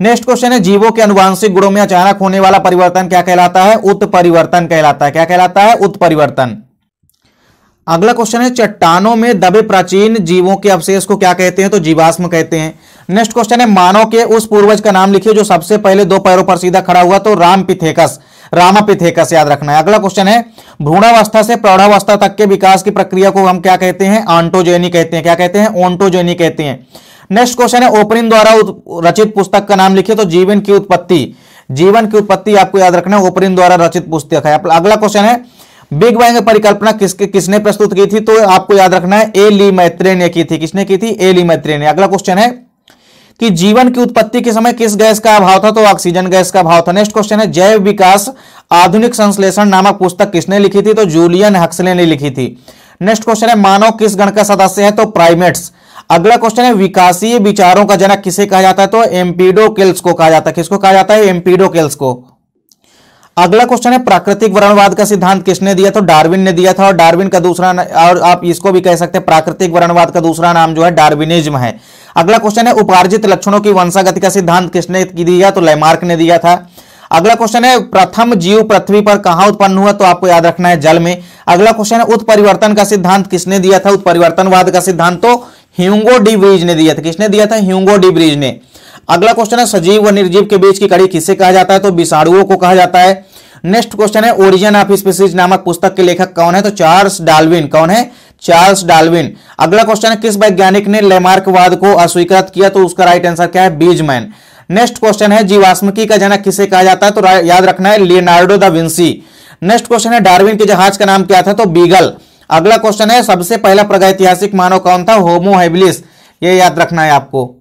नेक्स्ट क्वेश्चन है, जीवों के अनुवांशिक गुणों में अचानक होने वाला परिवर्तन क्या कहलाता है? उत्परिवर्तन कहलाता है। क्या कहलाता है? उत्परिवर्तन। अगला क्वेश्चन है, चट्टानों में दबे प्राचीन जीवों के अवशेष को क्या कहते हैं? तो जीवाश्म कहते हैं। नेक्स्ट क्वेश्चन है, मानव के उस पूर्वज का नाम लिखिए जो सबसे पहले 2 पैरों पर सीधा खड़ा हुआ। तो रामापिथेकस याद रखना है। अगला क्वेश्चन है, भ्रूणावस्था से प्रौढ़ावस्था तक के विकास की प्रक्रिया को हम क्या कहते हैं? ऑन्टोजेनी कहते हैं। क्या कहते हैं? ऑन्टोजेनी कहते हैं। नेक्स्ट क्वेश्चन है, ओपरिन द्वारा रचित पुस्तक का नाम लिखिए। तो जीवन की उत्पत्ति आपको याद रखना है, ओपरिन द्वारा रचित पुस्तक है। अगला क्वेश्चन है, बिग बैंग परिकल्पना किसने प्रस्तुत की थी? तो आपको याद रखना है ए ली मैत्रे ने की थी। किसने की थी? ए ली मैत्रे ने। अगला क्वेश्चन है कि जीवन की उत्पत्ति के समय किस गैस का अभाव था? तो ऑक्सीजन गैस का अभाव था। नेक्स्ट क्वेश्चन है जैव विकास आधुनिक संश्लेषण नामक पुस्तक किसने लिखी थी? तो जूलियन हक्सले ने लिखी थी। नेक्स्ट क्वेश्चन है मानव किस गण का सदस्य है? तो प्राइमेट्स। अगला क्वेश्चन है विकासीय विचारों का जनक किसे कहा जाता है? तो एम्पीडोक्लेस को कहा जाता है। किसको कहा जाता है? एम्पीडोक्लेस को। अगला क्वेश्चन है प्राकृतिक वर्णवाद का सिद्धांत किसने दिया? तो डार्विन ने दिया था। और डार्विन का दूसरा और आप इसको भी कह सकते हैं प्राकृतिक वर्णवाद का दूसरा नाम जो है डार्विनिज्म है। अगला क्वेश्चन है उपार्जित लक्षणों की वंशागति का सिद्धांत किसने दिया? तो लैमार्क ने दिया था। अगला क्वेश्चन है प्रथम जीव पृथ्वी पर कहां उत्पन्न हुआ? तो आपको याद रखना है जल में। अगला क्वेश्चन है उत्परिवर्तन का सिद्धांत किसने दिया था? उत्परिवर्तनवाद का सिद्धांत तो ह्यूगो डी ब्रीज ने दिया था। किसने दिया था? ह्यूगो डी ब्रीज ने। अगला क्वेश्चन है सजीव व निर्जीव के बीच की कड़ी किसे कहा जाता है? तो विषाणुओं को कहा जाता है। नेक्स्ट क्वेश्चन है ओरिजिन ऑफ स्पीसीज नामक पुस्तक के लेखक कौन है? तो चार्ल्स डार्विन। कौन है? Charles Darwin. अगला क्वेश्चन है किस वैज्ञानिक ने लैमार्कवाद को अस्वीकृत किया? तो उसका राइट आंसर क्या है? बीजमैन। नेक्स्ट क्वेश्चन है जीवाश्मिकी का जनक किसे कहा जाता है? तो याद रखना है Leonardo da Vinci. Next question है डार्विन के जहाज का नाम क्या था? तो बीगल। अगला क्वेश्चन है सबसे पहला प्रागैतिहासिक मानव कौन था? Homo habilis. ये याद रखना है आपको।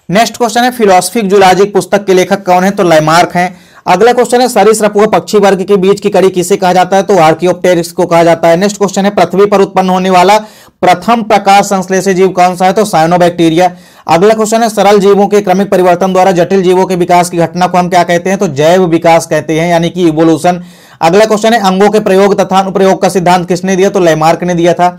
नेक्स्ट क्वेश्चन है फिलोसफिक जूलॉजिक पुस्तक के लेखक कौन है? तो लैमार्क हैं। अगला क्वेश्चन है सरीसृप व पक्षी वर्ग के बीच की कड़ी किसे कहा जाता है? तो आर्कियोप्टेरिक्स को कहा जाता है। नेक्स्ट क्वेश्चन है पृथ्वी पर उत्पन्न होने वाला प्रथम प्रकाश संश्लेषी जीव कौन सा है? तो साइनोबैक्टीरिया। अगला क्वेश्चन है सरल जीवों के क्रमिक परिवर्तन द्वारा जटिल जीवों के विकास की घटना को हम क्या कहते हैं? तो जैव विकास कहते हैं, यानी कि इवोल्यूशन। अगला क्वेश्चन है अंगों के प्रयोग तथा अनुप्रयोग का सिद्धांत किसने दिया? तो लैमार्क ने दिया था।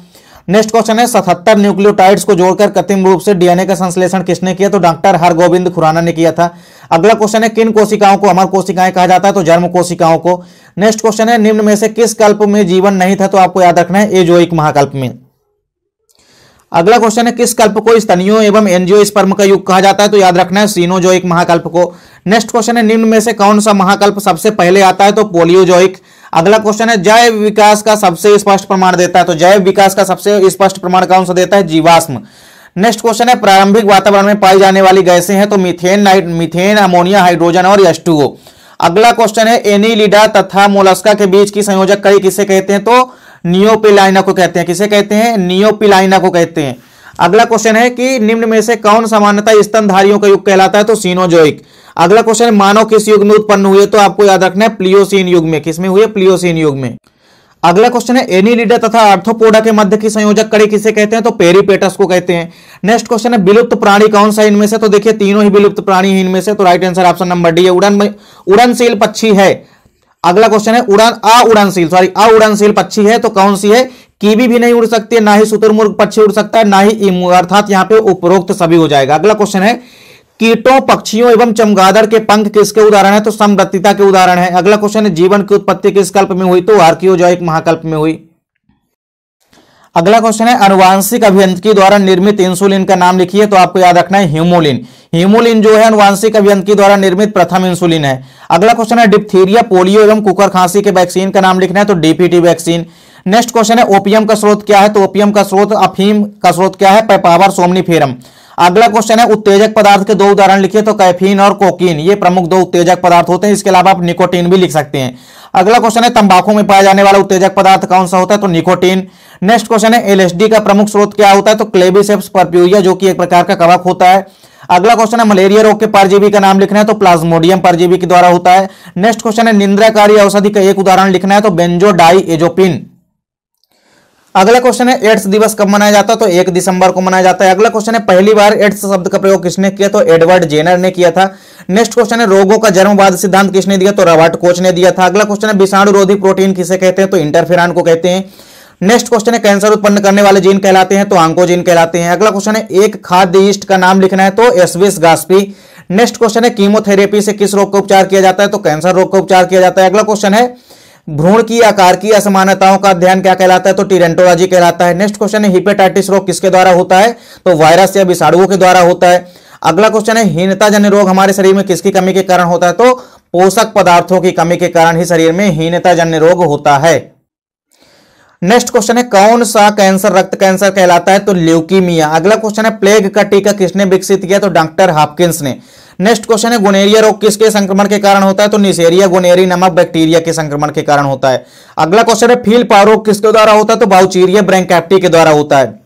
नेक्स्ट क्वेश्चन है 77 न्यूक्लियोटाइड्स को जोड़कर कृत्रिम रूप से डीएनए का संश्लेषण किसने किया? तो डॉक्टर हरगोविंद खुराना ने किया था। अगला क्वेश्चन है किन कोशिकाओं को अमर कोशिकाएं कहा जाता है? तो जर्म कोशिकाओं को। नेक्स्ट क्वेश्चन है निम्न में से किस कल्प में जीवन नहीं था? तो आपको याद रखना है एजोइक महाकल्प में। अगला क्वेश्चन है किस कल्प को स्तनियों एवं एंजियोस्पर्म का युग कहा जाता है? तो याद रखना है सीनोजोइक महाकल्प को। नेक्स्ट क्वेश्चन है निम्न में से कौन सा महाकल्प सबसे पहले आता है? तो पोलियोजोइक। अगला क्वेश्चन है जैव विकास का सबसे स्पष्ट प्रमाण देता है? तो जैव विकास का सबसे स्पष्ट प्रमाण कौन सा देता है? जीवाश्म। नेक्स्ट क्वेश्चन है प्रारंभिक वातावरण में पाई जाने वाली गैसें हैं? तो मीथेन, अमोनिया, हाइड्रोजन और H2O। अगला क्वेश्चन है एनीलिडा तथा मोलस्का के बीच की संयोजक कड़ी किसे कहते हैं? तो नियोपिलाइना को कहते हैं। किसे कहते हैं? नियोपिलाइना को कहते हैं। अगला क्वेश्चन है कि निम्न में से कौन सामान्यतः स्तनधारियों का युग कहलाता है? तो सीनोजोइक। अगला क्वेश्चन है मानव किस युग में उत्पन्न हुए? तो आपको याद रखना है प्लियोसीन युग में। किसमें हुए? प्लियोसीन युग में। अगला क्वेश्चन है एनीलिडा तथा आर्थ्रोपोडा के मध्य की संयोजक कड़ी किसे कहते हैं? तो पेरिपेटस को कहते हैं। नेक्स्ट क्वेश्चन है विलुप्त प्राणी कौन सा इनमें से? तो देखिए तीनों ही विलुप्त प्राणी इनमें से। तो right answer option number D है, उड़नशील पक्षी है। अगला क्वेश्चन है अउड़नशील पक्षी है तो कौन सी है? कीवी भी नहीं उड़ सकती है, ना ही शुतुरमुर्ग पक्षी उड़ सकता है, ना ही ईमू, अर्थात यहां पे उपरोक्त सभी हो जाएगा। अगला क्वेश्चन है कीटों, पक्षियों एवं चमगादड़ के पंख किसके उदाहरण है? तो समवर्तिता के उदाहरण है। अगला क्वेश्चन है जीवन की उत्पत्ति किस कल्प में हुई? तो आर्कियोजोइक महाकल्प में हुई। अगला क्वेश्चन है अनुवांशिक अभियांत्रिकी द्वारा निर्मित इंसुलिन का नाम लिखिए। तो आपको याद रखना है ह्यूमोलिन। ह्यूमोलिन जो है अनुवांशिक अभियांत्रिकी द्वारा निर्मित प्रथम इंसुलिन है। अगला क्वेश्चन है डिप्थीरिया, पोलियो एवं कुकर खांसी के वैक्सीन का नाम लिखना है। तो डीपीटी वैक्सीन। नेक्स्ट क्वेश्चन है ओपियम का स्रोत क्या है? तो ओपियम का स्रोत, अफीम का स्रोत क्या है? पेपावर सोमनीफेरम। अगला क्वेश्चन है उत्तेजक पदार्थ के दो उदाहरण लिखिए। तो कैफीन और कोकीन, ये प्रमुख दो उत्तेजक पदार्थ होते हैं। इसके अलावा आप निकोटीन भी लिख सकते हैं। अगला क्वेश्चन है तंबाकू में पाया जाने वाला उत्तेजक पदार्थ कौन सा होता है? तो निकोटीन। नेक्स्ट क्वेश्चन है एलएसडी का प्रमुख स्रोत क्या होता है? तो क्लेबिसेप्स पर्प्यूरिया, जो कि एक प्रकार का कवक होता है। अगला क्वेश्चन है मलेरिया रोग के परजीवी का नाम लिखना है। तो प्लाज्मोडियम परजीवी के द्वारा होता है। नेक्स्ट क्वेश्चन है निंद्राकारी औषधि का एक उदाहरण लिखना है। तो बेंजोडाइएजोपिन। अगला क्वेश्चन है एड्स दिवस कब मनाया जाता है? तो 1 दिसंबर को मनाया जाता है। अगला क्वेश्चन है पहली बार एड्स शब्द का प्रयोग किसने किया? तो एडवर्ड जेनर ने किया था। नेक्स्ट क्वेश्चन है रोगों का जन्मवाद सिद्धांत किसने दिया? तो रॉबर्ट कोच ने दिया था। अगला क्वेश्चन है विषाणुरोधी प्रोटीन किसे कहते हैं? तो इंटरफेरॉन को कहते हैं। नेक्स्ट क्वेश्चन है कैंसर उत्पन्न करने वाले जीन कहलाते हैं? तो ऑन्कोजीन कहलाते हैं। अगला क्वेश्चन है एक खाद्य यीस्ट का नाम लिखना है। तो एस्विस गास्पी। नेक्स्ट क्वेश्चन है कीमोथेरेपी से किस रोग का उपचार किया जाता है? तो कैंसर रोग का उपचार किया जाता है। अगला क्वेश्चन है भ्रूण की आकार की असमानताओं का अध्ययन क्या कहलाता है? तो टीरेंटोलॉजी कहलाता है। नेक्स्ट क्वेश्चन है हेपेटाइटिस रोग किसके द्वारा होता है? तो वायरस या विषाणुओं के द्वारा होता है। अगला क्वेश्चन है हीनताजन्य रोग हमारे शरीर में किसकी कमी के कारण होता है? तो पोषक पदार्थों की कमी के कारण ही शरीर में हीनताजन्य रोग होता है। नेक्स्ट क्वेश्चन है कौन सा कैंसर रक्त कैंसर कहलाता है? तो ल्यूकीमिया। अगला क्वेश्चन है प्लेग का टीका किसने विकसित किया? तो डॉक्टर हॉपकिंस ने। नेक्स्ट क्वेश्चन है गोनेरिया रोग किसके संक्रमण के कारण होता है? तो निसेरिया गोनेरी नामक बैक्टीरिया के संक्रमण के कारण होता है। अगला क्वेश्चन है फील पावर रोग किसके द्वारा होता है? तो बाउचीरिया ब्रैंकैप्टी के द्वारा होता है।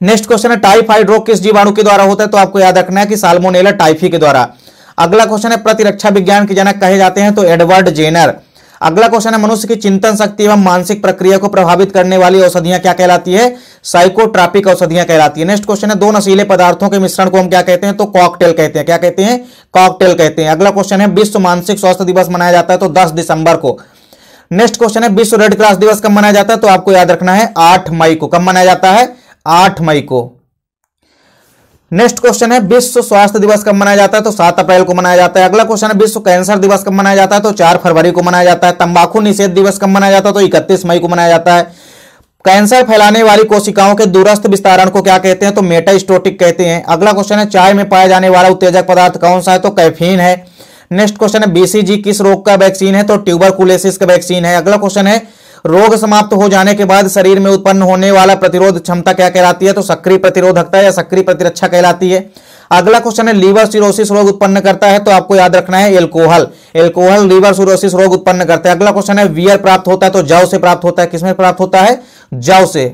नेक्स्ट क्वेश्चन है टाइफाइड रोग किस जीवाणु के द्वारा होता है? तो आपको याद रखना है कि साल्मोनेला टाइफी के द्वारा। अगला क्वेश्चन है प्रतिरक्षा विज्ञान के जनक कहे जाते हैं? तो एडवर्ड जेनर। अगला क्वेश्चन है मनुष्य की चिंतन शक्ति एवं मानसिक प्रक्रिया को प्रभावित करने वाली औषधियां क्या कहलाती है? साइकोट्रॉपिक औषधियां कहलाती है। नेक्स्ट क्वेश्चन है दो नशीले पदार्थों के मिश्रण को हम क्या कहते हैं? तो कॉकटेल कहते हैं। क्या कहते हैं? कॉकटेल कहते हैं। अगला क्वेश्चन है विश्व मानसिक स्वास्थ्य दिवस मनाया जाता है? तो 10 दिसंबर को। नेक्स्ट क्वेश्चन है विश्व रेड क्रॉस दिवस कब मनाया जाता है? तो आपको याद रखना है 8 मई को। कब मनाया जाता है? 8 मई को। नेक्स्ट क्वेश्चन है विश्व स्वास्थ्य दिवस कब मनाया जाता है? तो 7 अप्रैल को मनाया जाता है। अगला क्वेश्चन है विश्व कैंसर दिवस कब मनाया जाता है? तो 4 फरवरी को मनाया जाता है। तंबाकू निषेध दिवस कब मनाया जाता है? तो 31 मई को मनाया जाता है। कैंसर फैलाने वाली कोशिकाओं के दूरस्थ विस्तारण को क्या कहते हैं? तो मेटास्टोटिक कहते हैं। अगला क्वेश्चन है चाय में पाया जाने वाला उत्तेजक पदार्थ कौन सा है? तो कैफीन है। नेक्स्ट क्वेश्चन है बीसीजी किस रोग का वैक्सीन है? तो ट्यूबरकुलोसिस का वैक्सीन है। अगला क्वेश्चन है रोग समाप्त हो जाने के बाद शरीर में उत्पन्न होने वाला प्रतिरोध क्षमता क्या कहलाती है? तो सक्रिय प्रतिरोधकता या सक्रिय प्रतिरक्षा कहलाती है। अगला क्वेश्चन है लीवर सिरोसिस रोग उत्पन्न करता है? तो आपको याद रखना है एल्कोहल। एल्कोहल लीवर सिरोसिस रोग उत्पन्न करता है। अगला क्वेश्चन है वियर प्राप्त होता है? तो जौ से प्राप्त होता है। किसमें प्राप्त होता है? जौ से।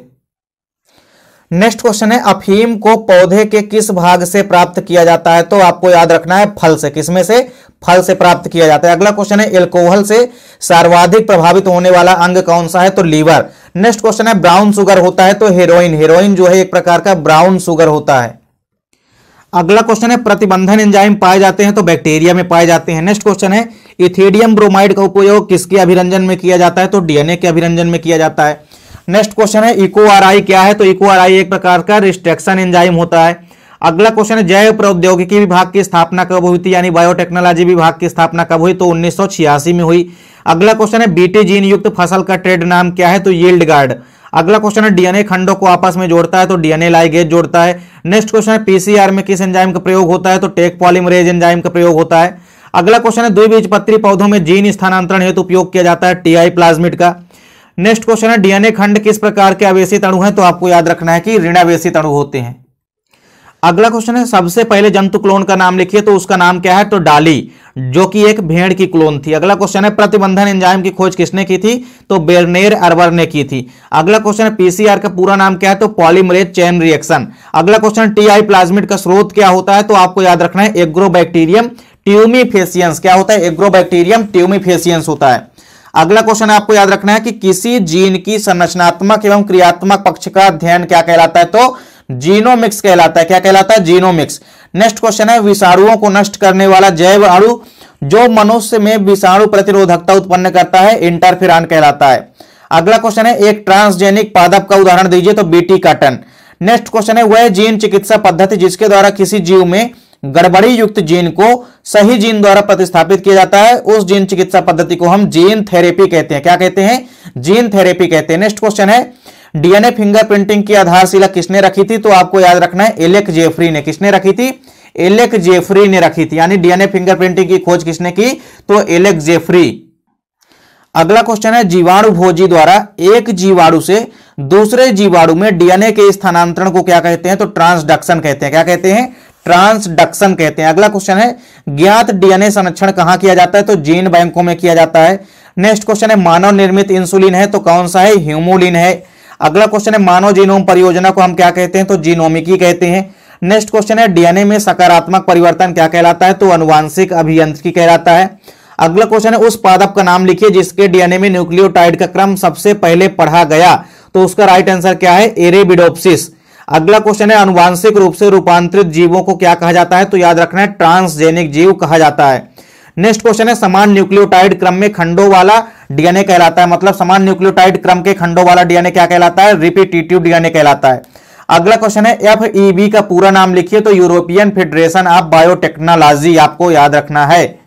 नेक्स्ट क्वेश्चन है अफीम को पौधे के किस भाग से प्राप्त किया जाता है? तो आपको याद रखना है फल से। किसमें से? फल से प्राप्त किया जाता है। अगला क्वेश्चन है एल्कोहल से सर्वाधिक प्रभावित होने वाला अंग कौन सा है? तो लीवर। नेक्स्ट क्वेश्चन है ब्राउन शुगर होता है? तो हेरोइन। हेरोइन जो है एक प्रकार का ब्राउन शुगर होता है। अगला क्वेश्चन है प्रतिबंधन एंजाइम पाए जाते हैं? तो बैक्टीरिया में पाए जाते हैं। नेक्स्ट क्वेश्चन है इथेडियम ब्रोमाइड का उपयोग किसके अभिरंजन में किया जाता है? तो डीएनए के अभिरंजन में किया जाता है। नेक्स्ट क्वेश्चन है इकोआरआई क्या है? तो इकोआरआई एक प्रकार का रिस्ट्रक्शन एंजाइम होता है। अगला क्वेश्चन है जैव प्रौद्योगिकी विभाग की स्थापना कब हुई थी? यानी बायोटेक्नोलॉजी विभाग की स्थापना कब हुई? तो 1986 में हुई। अगला क्वेश्चन है बीटी जीन युक्त फसल का ट्रेड नाम क्या है? तो यील्ड गार्ड। अगला क्वेश्चन है डीएनए खंडों को आपस में जोड़ता है? तो डीएनए लाइगेज जोड़ता है। नेक्स्ट क्वेश्चन है पीसीआर में किस एंजाइम का प्रयोग होता है? तो टेक पॉलीमरेज एंजाइम का प्रयोग होता है। अगला क्वेश्चन है द्विबीजपत्री पौधों में जीन स्थानांतरण हेतु उपयोग किया जाता है? टीआई प्लाज्मिड का। नेक्स्ट क्वेश्चन है डीएनए खंड किस प्रकार के आवेशित अणु हैं? तो आपको याद रखना है कि ऋणावेशित अणु होते हैं। अगला क्वेश्चन है सबसे पहले जंतु क्लोन का नाम लिखिए? तो उसका नाम क्या है? तो डाली, जो कि एक भेड़ की क्लोन थी। अगला क्वेश्चन है प्रतिबंधन एंजाइम की खोज किसने की थी? तो बेर्नेर अर्बर ने की थी। अगला क्वेश्चन है पीसीआर का पूरा नाम क्या है? तो पॉलीमरेज चेन रिएक्शन। अगला क्वेश्चन टीआई प्लाज्मिड का स्रोत क्या होता है? तो आपको याद रखना है एग्रोबैक्टीरियम ट्यूमीफेसियंस। क्या होता है? एग्रोबैक्टीरियम ट्यूमीफेसियंस होता है। अगला क्वेश्चन आपको याद रखना है कि किसी जीन की संरचनात्मक एवं क्रियात्मक पक्ष का अध्ययन क्या कहलाता है? तो जीनोमिक्स कहलाता है। क्या कहलाता है? जीनोमिक्स। नेक्स्ट क्वेश्चन है विषाणुओं को नष्ट करने वाला जैव अणु जो मनुष्य में विषाणु प्रतिरोधकता उत्पन्न करता है इंटरफेरॉन कहलाता है। अगला क्वेश्चन है एक ट्रांसजेनिक पादप का उदाहरण दीजिए? तो बीटी काटन। नेक्स्ट क्वेश्चन है वह जीन चिकित्सा पद्धति जिसके द्वारा किसी जीव में गड़बड़ी युक्त जीन को सही जीन द्वारा प्रतिस्थापित किया जाता है, उस जीन चिकित्सा पद्धति को हम जीन थेरेपी कहते हैं। क्या कहते हैं? जीन थेरेपी कहते हैं। नेक्स्ट क्वेश्चन है डीएनए फिंगरप्रिंटिंग की आधारशिला किसने रखी थी? तो आपको याद रखना है एलेक जेफरी ने। किसने रखी थी? एलेक जेफरी ने रखी थी। यानी डीएनए फिंगरप्रिंटिंग की खोज किसने की? तो एलेक जेफरी। अगला क्वेश्चन है जीवाणु भोजी द्वारा एक जीवाणु से दूसरे जीवाणु में डीएनए के स्थानांतरण को क्या कहते हैं? तो ट्रांसडक्शन कहते हैं। क्या कहते हैं? ट्रांसडक्शन कहते हैं। अगला क्वेश्चन है ज्ञात डीएनए संरक्षण कहां किया जाता है? तो जीन बैंकों में किया जाता है। नेक्स्ट क्वेश्चन है मानव निर्मित इंसुलिन है? तो कौन सा है? ह्यूमुलिन है। अगला क्वेश्चन है मानव जीनोम परियोजना को हम क्या कहते हैं? तो जीनोमिकी कहते हैं। नेक्स्ट क्वेश्चन है डीएनए में सकारात्मक परिवर्तन क्या कहलाता है? तो अनुवांशिक अभियांत्रिकी कहलाता है। अगला क्वेश्चन है उस पादप का नाम लिखिए जिसके डीएनए में न्यूक्लियोटाइड का क्रम सबसे पहले पढ़ा गया? तो उसका राइट आंसर क्या है? एरेबिडोप्सिस। अगला क्वेश्चन है अनुवांशिक रूप से रूपांतरित जीवों को क्या कहा जाता है? तो याद रखना है ट्रांसजेनिक जीव कहा जाता है। नेक्स्ट क्वेश्चन है समान न्यूक्लियोटाइड क्रम में खंडों वाला डीएनए कहलाता है। मतलब समान न्यूक्लियोटाइड क्रम के खंडों वाला डीएनए क्या कहलाता है? रिपीटिटिव डीएनए कहलाता है। अगला क्वेश्चन है एफईबी का पूरा नाम लिखिए? तो यूरोपियन फेडरेशन ऑफ बायोटेक्नोलॉजी आपको याद रखना है।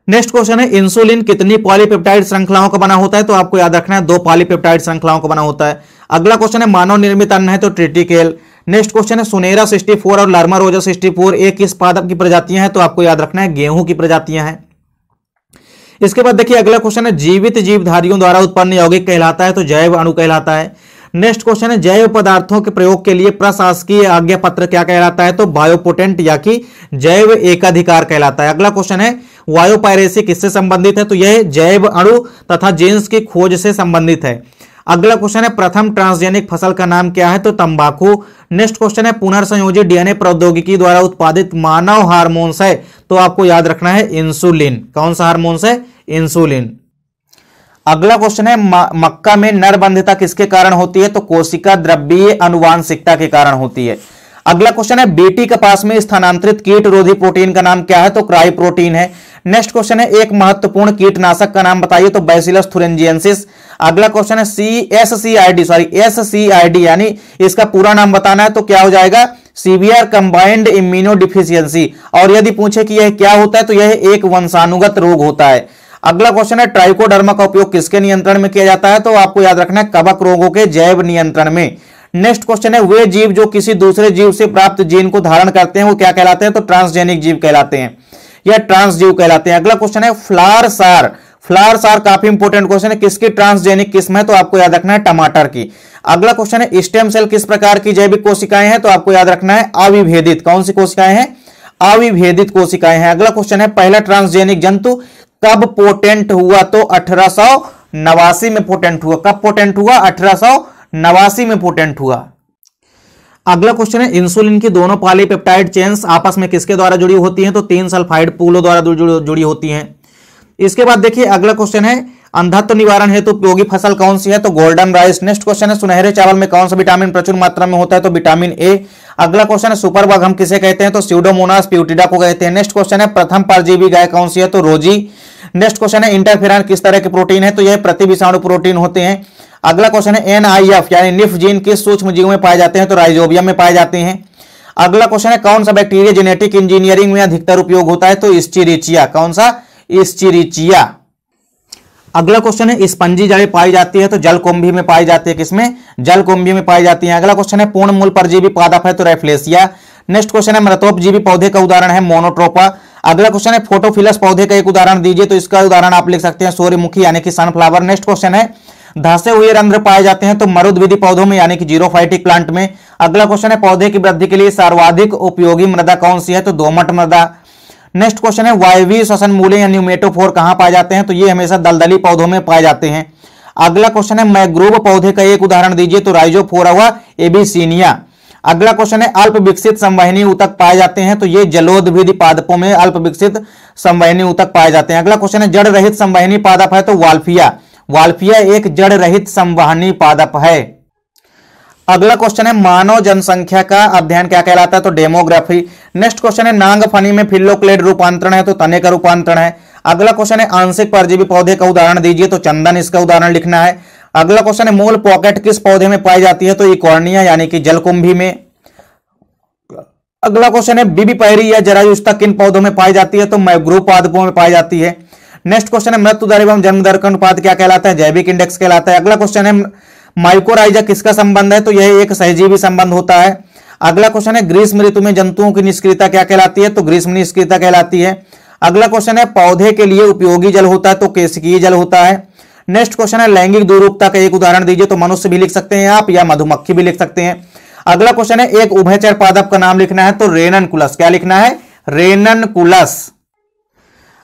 नेक्स्ट क्वेश्चन है इंसुलिन कितनी पॉलीपेप्टाइड श्रृंखलाओं का बना होता है? तो आपको याद रखना है 2 पॉलीपेप्टाइड श्रृंखलाओं का बना होता है। अगला क्वेश्चन है मानव निर्मित अन्न है? तो ट्रिटिकेल। नेक्स्ट क्वेश्चन है सुनेरा 64 और लार्मारोजा 64 एक किस पादप की प्रजातियां हैं? तो आपको याद रखना है गेहूं की प्रजातियां हैं। इसके बाद देखिए अगला क्वेश्चन है जीवित जीवधारियों द्वारा उत्पन्न यौगिक कहलाता है? तो जैव अणु कहलाता है। नेक्स्ट क्वेश्चन है जैव पदार्थों के प्रयोग के लिए प्रशासकीय आज्ञा पत्र क्या कहलाता है? तो बायोपोटेंट या कि जैव एकाधिकार कहलाता है। अगला क्वेश्चन है वायोपायरेसी किससे संबंधित है? तो यह जैव अणु तथा जीन्स की खोज से संबंधित है। अगला क्वेश्चन है प्रथम ट्रांसजेनिक फसल का नाम क्या है? तो तंबाकू। नेक्स्ट क्वेश्चन है पुनर्संयोजित डीएनए प्रौद्योगिकी द्वारा उत्पादित मानव हार्मोन्स है, तो आपको याद रखना है इंसुलिन। कौन सा हार्मोन्स है? इंसुलिन। अगला क्वेश्चन है मक्का में नरबंधिता किसके कारण होती है? तो कोशिका द्रव्यीय अनुवांशिकता के कारण होती है। अगला क्वेश्चन है बीटी कपास में स्थानांतरित कीट रोधी प्रोटीन का नाम क्या है? तो क्राई प्रोटीन है। नेक्स्ट क्वेश्चन है एक महत्वपूर्ण कीटनाशक का नाम बताइए? तो बैसिलस थुरिंजिएंसिस। अगला क्वेश्चन है एससीआईडी यानी इसका पूरा नाम बताना है, तो क्या हो जाएगा? Severe combined immuno deficiency. और यदि पूछे कि यह क्या होता है तो यह एक वंशानुगत रोग होता है। अगला क्वेश्चन है ट्राइकोडर्मा का उपयोग किसके नियंत्रण में किया जाता है? तो आपको याद रखना है कवक रोगों के जैव नियंत्रण में। नेक्स्ट क्वेश्चन है वे जीव जो किसी दूसरे जीव से प्राप्त जीन को धारण करते हैं वो क्या कहलाते हैं? तो ट्रांसजेनिक जीव कहलाते हैं या ट्रांसजीव कहलाते हैं। अगला क्वेश्चन है फ्लावर सार काफी इंपोर्टेंट क्वेश्चन है, किसकी ट्रांसजेनिक किस्म है? तो आपको याद रखना है टमाटर की। अगला क्वेश्चन है स्टेम सेल किस प्रकार की जैविक कोशिकाएं हैं? तो आपको याद रखना है अविभेदित। कौन सी कोशिकाएं हैं? अविभेदित कोशिकाएं हैं। अगला क्वेश्चन है पहला ट्रांसजेनिक जंतु कब पोटेंट हुआ? तो 1889 में पोटेंट हुआ। कब पोटेंट हुआ? 1889 में पोटेंट हुआ। अगला क्वेश्चन है इंसुलिन की दोनों पॉलीपेप्टाइड चेन्स आपस में किसके द्वारा जुड़ी होती हैं? तो 3 सल्फाइड पूलों द्वारा जुड़ी होती हैं। इसके बाद देखिए अगला क्वेश्चन है अंधत्व निवारण हेतु उपयोगी फसल कौन सी है? तो गोल्डन राइस। नेक्स्ट क्वेश्चन है सुनहरे चावल में कौन सा विटामिन प्रचुर मात्रा में होता है? तो विटामिन ए। अगला क्वेश्चन है सुपर बग हम किसे कहते हैं? तो स्यूडोमोनास प्यूटिडा को कहते हैं। नेक्स्ट क्वेश्चन है प्रथम परजीवी गाय कौन सी है? तो रोजी। नेक्स्ट क्वेश्चन है इंटरफेरॉन किस तरह के प्रोटीन है? तो यह प्रतिविषाणु प्रोटीन होते हैं। अगला क्वेश्चन है एनआईएफ यानी निफ जीन किस सूक्ष्म जीव में पाए जाते हैं? तो राइजोबियम में पाए जाते हैं। अगला क्वेश्चन है कौन सा बैक्टीरिया जेनेटिक इंजीनियरिंग में अधिकतर उपयोग होता है? तो इस्चेरिचिया। कौन सा? इस्चेरिचिया। अगला क्वेश्चन है स्पंजी जड़ें पाई जाती है? तो जलकुंभी में पाई जाती है। किसमें? जलकुंभी में पाई जाती है। अगला क्वेश्चन है पूर्ण मूल परजीवी पादप है? तो रेफ्लेसिया। नेक्स्ट क्वेश्चन है मृतोपजीवी पौधे का उदाहरण है? मोनोट्रोपा। अगला क्वेश्चन है फोटोफिलस पौधे का एक उदाहरण दीजिए? तो इसका उदाहरण आप लिख सकते हैं सूर्यमुखी यानी कि सनफ्लावर। नेक्स्ट क्वेश्चन है धंसे हुए रंध्र पाए जाते हैं? तो मरुद्विदी पौधों में यानी कि जीरोफाइटिक प्लांट में। अगला क्वेश्चन है पौधे की वृद्धि के लिए सर्वाधिक उपयोगी मृदा कौन सी है? तो दोमट मृदा। नेक्स्ट क्वेश्चन है वायवीय श्वसन मूले या न्यूमेटोफोर कहां पाए जाते हैं? तो ये हमेशा दलदली पौधों में पाए जाते हैं। अगला क्वेश्चन है मैंग्रोव पौधे का एक उदाहरण दीजिए? तो राइजोफोरा व एबिसिनिया। अगला क्वेश्चन है अल्प विकसित संवहनी ऊतक पाए जाते हैं? तो ये जलोदभिदी पादपों में अल्प विकसित संवहनी ऊतक पाए जाते हैं। अगला क्वेश्चन है जड़ रहित संवहनी पादप है? तो वाल्फिया। वाल्फिया एक जड़ रहित संवहनी पादप है। अगला क्वेश्चन है मानव जनसंख्या का अध्ययन क्या कहलाता है? तो डेमोग्राफी। नेक्स्ट क्वेश्चन है नांगफनी में फिल्लोक्लेड रूपांतरण है? तो तने का रूपांतरण है। अगला क्वेश्चन है आंशिक परजीवी पौधे का उदाहरण दीजिए? तो चंदन इसका उदाहरण लिखना है। अगला क्वेश्चन है मूल पॉकेट किस पौधे में पाई जाती है? तो इकॉर्निया यानी कि जलकुंभी में। अगला क्वेश्चन है बीबीपैरी या जरायुस्ता किन पौधों में पाई जाती है? तो मैंग्रोव पादपों में पाई जाती है। नेक्स्ट क्वेश्चन है मृत्यु दर एवं जन्म दर का अनुपात क्या कहलाता है? जैविक इंडेक्स कहलाता है। अगला क्वेश्चन है माइकोराइजा किसका संबंध है? तो यह एक सहजीवी संबंध होता है। अगला क्वेश्चन है ग्रीष्म ऋतु में जंतुओं की निष्क्रियता क्या कहलाती है? तो ग्रीष्म निष्क्रियता कहलाती है। अगला क्वेश्चन है पौधे के लिए उपयोगी जल होता है? तो केशिकीय जल होता है। नेक्स्ट क्वेश्चन है लैंगिक द्विरूपता का एक उदाहरण दीजिए? तो मनुष्य भी लिख सकते हैं आप या मधुमक्खी भी लिख सकते हैं। अगला क्वेश्चन है एक उभयचर पादप का नाम लिखना है? तो रेननकुलस। क्या लिखना है? रेननकुलस।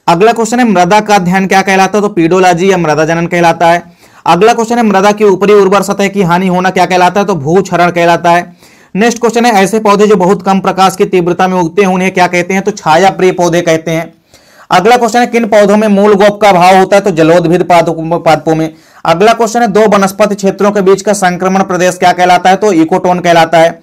अगला क्वेश्चन है मृदा का अध्ययन क्या कहलाता है? तो पीडोलॉजी या मृदा जनन कहलाता है। अगला क्वेश्चन है मृदा की ऊपरी उर्वर सतह की हानि होना क्या कहलाता है? तो भूक्षरण कहलाता है। नेक्स्ट क्वेश्चन है ऐसे पौधे जो बहुत कम प्रकाश की तीव्रता में उगते हैं उन्हें क्या कहते हैं? तो छाया प्रिय पौधे कहते हैं। अगला क्वेश्चन है किन पौधों में मूल गोप का अभाव होता है? तो जलोदभिद पादपों में। अगला क्वेश्चन है दो वनस्पति क्षेत्रों के बीच का संक्रमण प्रदेश क्या कहलाता है? तो इकोटोन कहलाता है।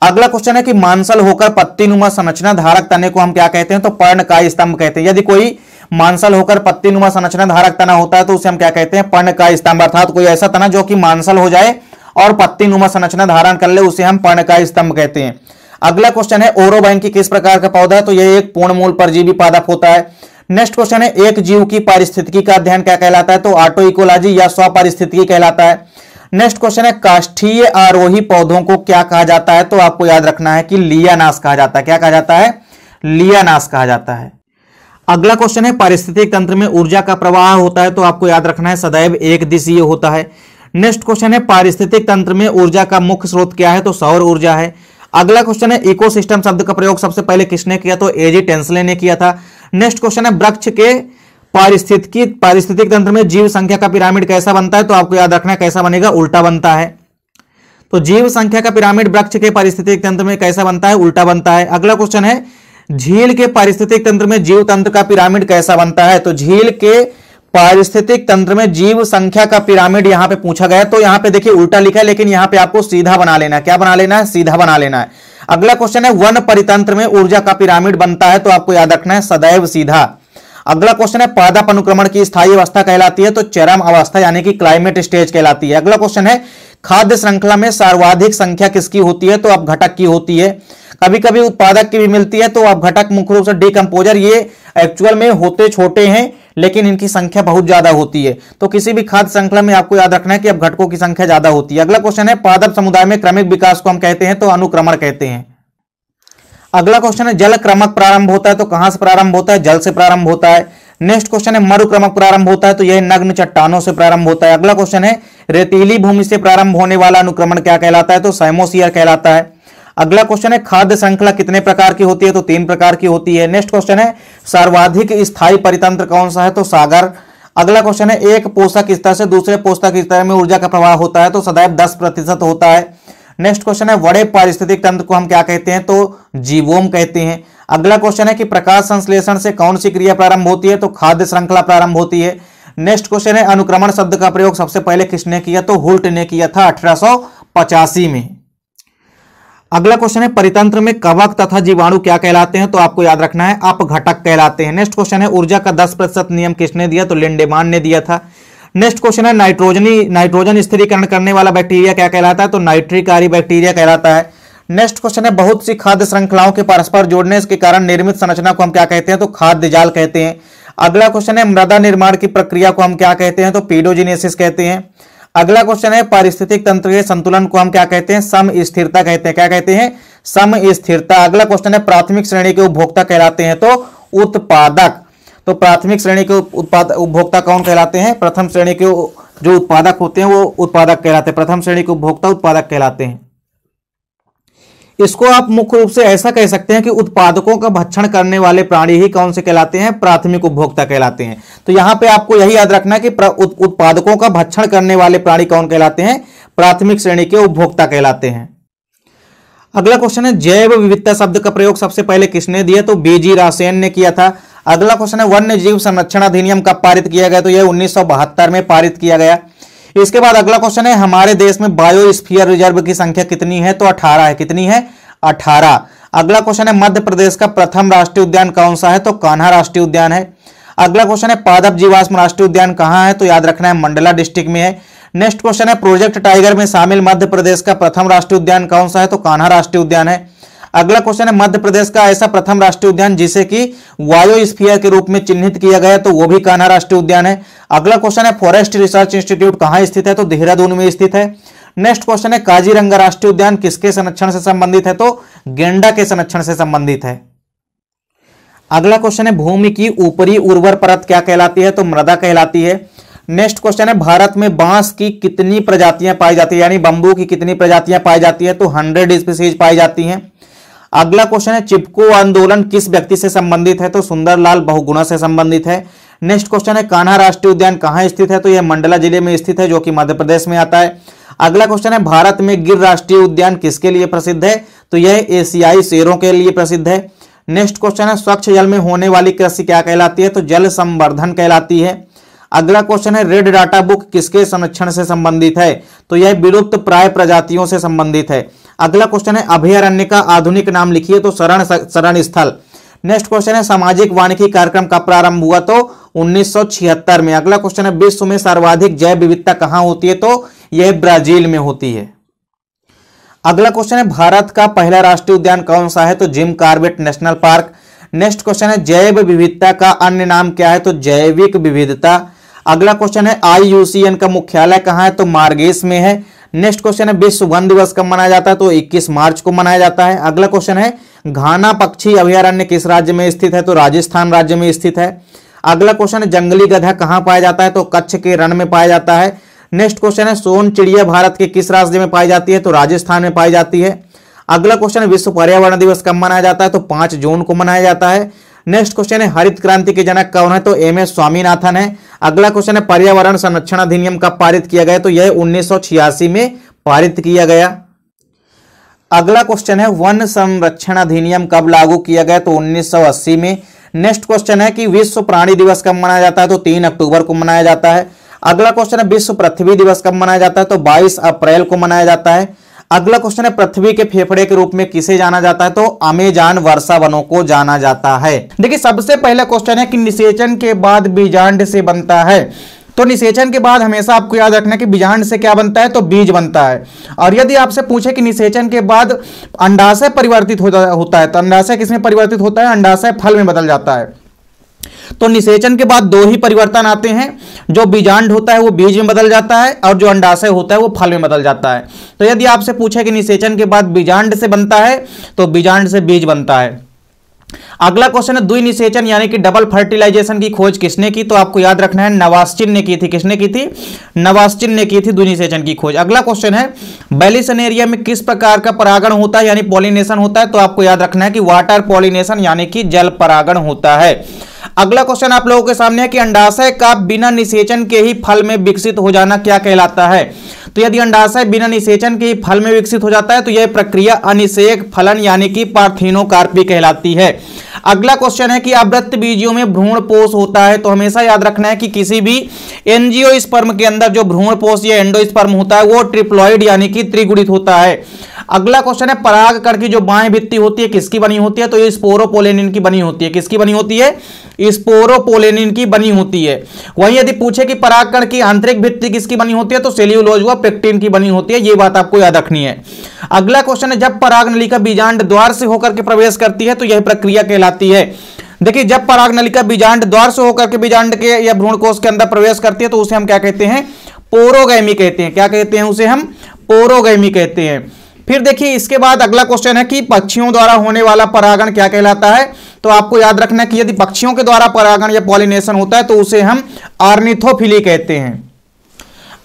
अगला क्वेश्चन है कि मांसल होकर पत्तीनुमा संरचना धारक तने को हम क्या कहते हैं? तो पर्णकाय स्तंभ कहते हैं। यदि कोई मांसल होकर पत्तीनुमा संरचना धारक तना होता है तो उसे हम क्या कहते हैं? पर्णकाय स्तंभ। अर्थात कोई ऐसा तना जो कि मांसल हो जाए और पत्तीनुमा संरचना धारण कर ले उसे हम पर्णकाय स्तंभ कहते हैं। अगला क्वेश्चन है ओरोबैंकी किस प्रकार का पौधा है? तो यह एक पूर्ण मूल परजीवी पादप होता है। नेक्स्ट क्वेश्चन है एक जीव की पारिस्थितिकी का अध्ययन क्या कहलाता है? तो ऑटो इकोलॉजी या स्वपारिस्थितिकी कहलाता है। नेक्स्ट क्वेश्चन है काष्ठीय आरोही पौधों को क्या कहा जाता है? तो आपको याद रखना है कि लियानास कहा जाता है। क्या कहा जाता है? लियानास कहा जाता है। अगला क्वेश्चन है पारिस्थितिक तंत्र में ऊर्जा का प्रवाह होता है? तो आपको याद रखना है सदैव एक दिशीय होता है। नेक्स्ट क्वेश्चन है पारिस्थितिक तंत्र में ऊर्जा का मुख्य स्रोत क्या है, तो सौर ऊर्जा है। अगला क्वेश्चन है इकोसिस्टम शब्द का प्रयोग सबसे पहले किसने किया, तो एजी टेंसले ने किया था। नेक्स्ट क्वेश्चन है वृक्ष के पारिस्थितिक तंत्र में जीव संख्या का पिरामिड कैसा बनता है, तो आपको याद रखना है कैसा बनेगा, उल्टा बनता है। तो जीव संख्या का पिरामिड वृक्ष के पारिस्थितिक तंत्र में कैसा बनता है, उल्टा बनता है। अगला क्वेश्चन है झील के पारिस्थितिक तंत्र में जीव तंत्र का पिरामिड कैसा बनता है, तो झील के पारिस्थितिक तंत्र में जीव संख्या का पिरामिड यहां पे पूछा गया, तो यहां पे देखिए उल्टा लिखा है, लेकिन यहां पे आपको सीधा बना लेना है। क्या बना लेना है, सीधा बना लेना है। अगला क्वेश्चन है वन परितंत्र में ऊर्जा का पिरामिड बनता है, तो आपको याद रखना है सदैव सीधा। अगला क्वेश्चन है पादप अनुक्रमण की स्थायी अवस्था कहलाती है, तो चरम अवस्था यानी कि क्लाइमेट स्टेज कहलाती है। अगला क्वेश्चन है खाद्य श्रृंखला में सर्वाधिक संख्या किसकी होती है, तो अब घटक की होती है। कभी कभी उत्पादक की भी मिलती है, तो अब घटक मुख्य रूप से डिकम्पोजर, ये एक्चुअल में होते छोटे हैं लेकिन इनकी संख्या बहुत ज्यादा होती है। तो किसी भी खाद्य श्रृंखला में आपको याद रखना है कि अब घटकों की संख्या ज्यादा होती है। अगला क्वेश्चन है पादप समुदाय में क्रमिक विकास को हम कहते हैं, तो अनुक्रमण कहते हैं। अगला क्वेश्चन है जल क्रमक प्रारंभ होता है, तो कहां से प्रारंभ होता है, जल से प्रारंभ होता है। नेक्स्ट क्वेश्चन है मरुक्रमक प्रारंभ होता है, तो यह नग्न चट्टानों से प्रारंभ होता है। अगला क्वेश्चन है रेतीली भूमि से प्रारंभ होने वाला अनुक्रमण क्या कहलाता है, तो साइमोसियर कहलाता है। अगला क्वेश्चन है खाद्य श्रृंखला कितने प्रकार की होती है, तो 3 प्रकार की होती है। नेक्स्ट क्वेश्चन है सर्वाधिक स्थायी परितंत्र कौन सा है, तो सागर। अगला क्वेश्चन है एक पोषक स्तर से दूसरे पोषक स्तर में ऊर्जा का प्रवाह होता है, तो सदैव 10% होता है। नेक्स्ट क्वेश्चन है बड़े पारिस्थितिक तंत्र को हम क्या कहते हैं, तो जीवोम कहते हैं। अगला क्वेश्चन है कि प्रकाश संश्लेषण से कौन सी क्रिया प्रारंभ होती है, तो खाद्य श्रृंखला प्रारंभ होती है। नेक्स्ट क्वेश्चन है अनुक्रमण शब्द का प्रयोग सबसे पहले किसने किया, तो हुल्ट ने किया था 1885 में। अगला क्वेश्चन है परितंत्र में कवक तथा जीवाणु क्या कहलाते हैं, तो आपको याद रखना है अपघटक कहलाते हैं। नेक्स्ट क्वेश्चन है ऊर्जा का 10% नियम किसने दिया, तो लिंडेमान ने दिया था। नेक्स्ट क्वेश्चन है नाइट्रोजन स्थिरीकरण करने वाला बैक्टीरिया क्या कहलाता है, तो नाइट्रिकारी बैक्टीरिया कहलाता है। नेक्स्ट क्वेश्चन है बहुत सी खाद्य श्रृंखलाओं के परस्पर जोड़ने के कारण निर्मित संरचना को हम क्या कहते हैं, तो खाद्य जाल कहते हैं। अगला क्वेश्चन है मृदा निर्माण की प्रक्रिया को हम क्या कहते हैं, तो पीडोजिनेसिस कहते हैं। अगला क्वेश्चन है पारिस्थितिक तंत्र के संतुलन को हम क्या कहते हैं, सम स्थिरता कहते हैं। क्या कहते हैं, सम स्थिरता। अगला क्वेश्चन है प्राथमिक श्रेणी के उपभोक्ता कहलाते हैं, तो उत्पादक। तो प्राथमिक श्रेणी के उपभोक्ता कौन कहलाते हैं, प्रथम श्रेणी के जो उत्पादक होते हैं वो उत्पादक कहलाते हैं। प्रथम श्रेणी के उपभोक्ता उत्पादक कहलाते हैं। इसको आप मुख्य रूप से ऐसा कह सकते हैं कि उत्पादकों का भक्षण करने वाले प्राणी ही कौन से कहलाते हैं, प्राथमिक उपभोक्ता कहलाते हैं। तो यहां पे आपको यही याद रखना है कि उत्पादकों का भक्षण करने वाले प्राणी कौन कहलाते हैं, प्राथमिक श्रेणी के उपभोक्ता कहलाते हैं। अगला क्वेश्चन है जैव विविधता शब्द का प्रयोग सबसे पहले किसने दिया, तो बीजी रासेन ने किया था। अगला क्वेश्चन है वन्य जीव संरक्षण अधिनियम कब पारित किया गया, तो यह 1972 में पारित किया गया। इसके बाद अगला क्वेश्चन है हमारे देश में बायोस्फीयर रिजर्व की संख्या कितनी है, तो 18 है। कितनी है, 18। अगला क्वेश्चन है मध्य प्रदेश का प्रथम राष्ट्रीय उद्यान कौन सा है, तो कान्हा राष्ट्रीय उद्यान है। अगला क्वेश्चन है पादप जीवाश्म राष्ट्रीय उद्यान कहां है, तो याद रखना है मंडला डिस्ट्रिक्ट में है। नेक्स्ट क्वेश्चन है प्रोजेक्ट टाइगर में शामिल मध्य प्रदेश का प्रथम राष्ट्रीय उद्यान कौन सा है, तो कान्हा राष्ट्रीय उद्यान है। अगला क्वेश्चन है मध्य प्रदेश का ऐसा प्रथम राष्ट्रीय उद्यान जिसे कि बायोस्फीयर के रूप में चिन्हित किया गया, तो वो भी कान्हा राष्ट्रीय उद्यान है। अगला क्वेश्चन है फॉरेस्ट रिसर्च इंस्टीट्यूट कहां स्थित है, तो देहरादून में स्थित है। नेक्स्ट क्वेश्चन है काजीरंगा राष्ट्रीय उद्यान किसके संरक्षण से संबंधित है, तो गेंडा के संरक्षण से संबंधित है। अगला क्वेश्चन है भूमि की ऊपरी उर्वर परत क्या कहलाती है, तो मृदा कहलाती है। नेक्स्ट क्वेश्चन है भारत में बांस की कितनी प्रजातियां पाई जाती है, यानी बंबू की कितनी प्रजातियां पाई जाती है, तो 100 स्पीसीज पाई जाती हैं। अगला क्वेश्चन है चिपको आंदोलन किस व्यक्ति से संबंधित है, तो सुंदरलाल बहुगुणा से संबंधित है। नेक्स्ट क्वेश्चन है कान्हा राष्ट्रीय उद्यान कहां स्थित है, तो यह मंडला जिले में स्थित है जो कि मध्य प्रदेश में आता है। अगला क्वेश्चन है भारत में गिर राष्ट्रीय उद्यान किसके लिए प्रसिद्ध है, तो यह एशियाई शेरों के लिए प्रसिद्ध है। नेक्स्ट क्वेश्चन है स्वच्छ जल में होने वाली कृषि क्या कहलाती है, तो जल संवर्धन कहलाती है। अगला क्वेश्चन है रेड डाटा बुक किसके संरक्षण से संबंधित है, तो यह विलुप्त प्राय प्रजातियों से संबंधित है। अगला क्वेश्चन है अभयारण्य का आधुनिक नाम लिखिए, तो शरण स्थल। नेक्स्ट क्वेश्चन है सामाजिक वानिकी कार्यक्रम कब प्रारंभ हुआ, तो 1976 में। अगला क्वेश्चन है विश्व में सर्वाधिक जैव विविधता कहां होती है, तो यह ब्राजील में होती है। अगला क्वेश्चन है भारत का पहला राष्ट्रीय उद्यान कौन सा है, तो Jim Corbett national park. Next question है जैव विविधता का अन्य नाम क्या है, तो जैविक विविधता। अगला क्वेश्चन है IUCN का मुख्यालय कहां है, तो मार्गेस में है। नेक्स्ट क्वेश्चन है विश्व वन दिवस कब मनाया जाता है, तो 21 मार्च को मनाया जाता है। अगला क्वेश्चन है घाना पक्षी अभयारण्य किस राज्य में स्थित है, तो राजस्थान राज्य में स्थित है। अगला क्वेश्चन है जंगली गधा कहां पाया जाता है, तो कच्छ के रण में पाया जाता है। नेक्स्ट क्वेश्चन है सोन चिड़िया भारत के किस राज्य में पाई जाती है? तो राजस्थान में पाई जाती है। अगला क्वेश्चन है विश्व पर्यावरण दिवस कब मनाया जाता है? तो 5 जून को मनाया जाता है। नेक्स्ट क्वेश्चन है हरित क्रांति के जनक कौन है? तो एम.एस. स्वामीनाथन है। अगला क्वेश्चन है पर्यावरण संरक्षण अधिनियम कब पारित किया गया? तो यह 1986 में पारित किया गया। अगला क्वेश्चन है वन संरक्षण अधिनियम कब लागू किया गया? तो 1980 में। नेक्स्ट क्वेश्चन है कि विश्व प्राणी दिवस कब मनाया जाता है? तो 3 अक्टूबर को मनाया जाता है। अगला क्वेश्चन है विश्व पृथ्वी दिवस कब मनाया जाता है? तो 22 अप्रैल को मनाया जाता है। अगला क्वेश्चन है पृथ्वी के फेफड़े के रूप में किसे जाना जाता है? तो अमेज़न वर्षा वनों को जाना जाता है। देखिए सबसे पहला क्वेश्चन है कि निषेचन के बाद बीजांड से बनता है। तो निषेचन के बाद हमेशा आपको याद रखना है कि बीजांड से क्या बनता है? तो बीज बनता है। और यदि आपसे पूछे कि निषेचन के बाद अंडाशय परिवर्तित होता है तो अंडाशय किसमें परिवर्तित होता है? अंडाशय फल में बदल जाता है। तो निषेचन के बाद 2 ही परिवर्तन आते हैं, जो बीजांड होता है वो बीज में बदल जाता है और जो अंडाशय होता है वो फल में बदल जाता है। तो यदि आपसे पूछे कि निषेचन के बाद बीजांड से बनता है तो बीजांड से बीज बनता है। अगला क्वेश्चन है द्विनिषेचन यानी कि डबल फर्टिलाइजेशन की खोज किसने की? तो आपको याद रखना है नवास्चिन ने की थी। किसने की थी? नवास्चिन ने की थी द्विनिषेचन की खोज। अगला क्वेश्चन है बैलिसनेरिया में किस प्रकार का परागण होता है यानी पॉलिनेशन होता है? तो आपको याद रखना है कि वाटर पॉलिनेशन यानी कि जल परागण होता है। अगला क्वेश्चन आप लोगों के सामने है कि अंडाशय का बिना निषेचन के ही फल में विकसित हो जाना क्या कहलाता है? तो यदि अंडाशय बिना निषेचन के ही फल में विकसित हो जाता है तो यह प्रक्रिया अनिषेक फलन यानी कि पार्थिनोकार्पी कहलाती है। अगला क्वेश्चन है कि आवृत्त बीजियों में भ्रूणपोष होता है। तो हमेशा याद रखना है कि किसी भी एंजियोस्पर्म के अंदर जो भ्रूणपोष या एंडोस्पर्म होता है वो ट्रिप्लॉइड यानी कि त्रिगुणित होता है। अगला क्वेश्चन है परागकण की जो बाएं भित्ति होती है किसकी बनी होती है? तो ये स्पोरोपोलेनिन की बनी होती है। किसकी बनी होती है? स्पोरोपोलेनिन की बनी होती है। वहीं यदि पूछे कि परागकण की आंतरिक भित्ति किसकी बनी होती है? तो सेल्यूलोज व पेक्टिन की बनी होती है। ये बात आपको याद रखनी है। अगला क्वेश्चन है जब पराग नलिका बीजांड द्वार से होकर के प्रवेश करती है तो यह प्रक्रिया कहलाती है। देखिए जब पराग नलिका बीजांड द्वार से होकर के बीजांड के या भ्रूणकोश के अंदर प्रवेश करती है तो उसे हम क्या कहते हैं? पोरोगैमी कहते हैं। क्या कहते हैं? उसे हम पोरोगैमी कहते हैं। फिर देखिए इसके बाद अगला क्वेश्चन है कि पक्षियों द्वारा होने वाला परागण क्या कहलाता है? तो आपको याद रखना है कि यदि पक्षियों के द्वारा परागण या पॉलिनेशन होता है तो उसे हम ऑर्निथोफिली कहते हैं।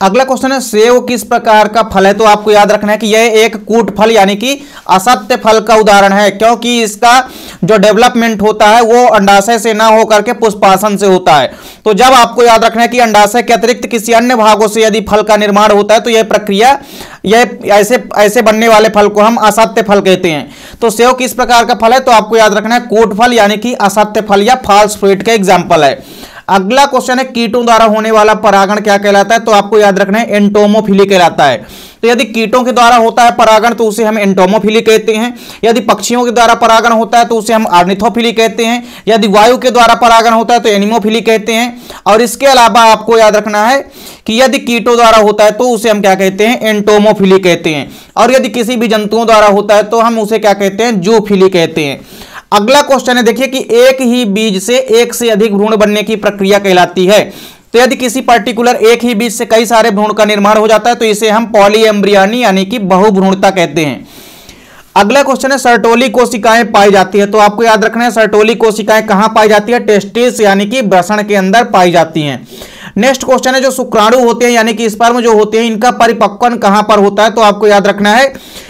अगला क्वेश्चन है सेव किस प्रकार का फल है? तो आपको याद रखना है कि यह एक कूट फल यानी कि असत्य फल का उदाहरण है, क्योंकि इसका जो डेवलपमेंट होता है वो अंडाशय से ना होकर के पुष्पासन से होता है। तो जब आपको याद रखना है कि अंडाशय के अतिरिक्त किसी अन्य भागों से यदि फल का निर्माण होता है तो यह प्रक्रिया ऐसे बनने वाले फल को हम असत्य फल कहते हैं। तो सेव किस प्रकार का फल है? तो आपको याद रखना है कूट फल यानी कि असत्य फल या फॉल्स फ्रूट का एग्जाम्पल है। अगला क्वेश्चन है कीटों द्वारा होने वाला परागण क्या कहलाता है? तो आपको याद रखना है एंटोमोफिली कहलाता है। तो यदि कीटों के द्वारा होता है परागण तो उसे हम एंटोमोफिली कहते हैं। यदि पक्षियों के द्वारा परागण होता है तो उसे हम ऑर्निथोफिली कहते हैं। यदि वायु के द्वारा परागण होता है तो एनिमोफिली कहते हैं। और इसके अलावा आपको याद रखना है कि यदि कीटों द्वारा होता है तो उसे हम क्या कहते हैं? एंटोमोफिली कहते हैं। और यदि किसी भी जंतुओं द्वारा होता है तो हम उसे क्या कहते हैं? जूफिली कहते हैं। अगला क्वेश्चन है देखिए कि एक ही बीज से एक से अधिक भ्रूण बनने की प्रक्रिया कहलाती है। तो यदि किसी पर्टिकुलर एक ही बीज से कई सारे भ्रूण का निर्माण हो जाता है तो इसे हम पॉलीएम्ब्रियनी यानी कि बहुभ्रूणता कहते हैं। अगला क्वेश्चन है सर्टोली कोशिकाएं पाई जाती है। तो आपको याद रखना है सर्टोली कोशिकाएं कहां पाई जाती है? टेस्टिस यानी कि वृषण के अंदर पाई जाती हैं। नेक्स्ट क्वेश्चन है जो शुक्राणु होते हैं यानी कि स्पर्म जो होते हैं इनका परिपक्वन कहां पर होता है? तो आपको याद रखना है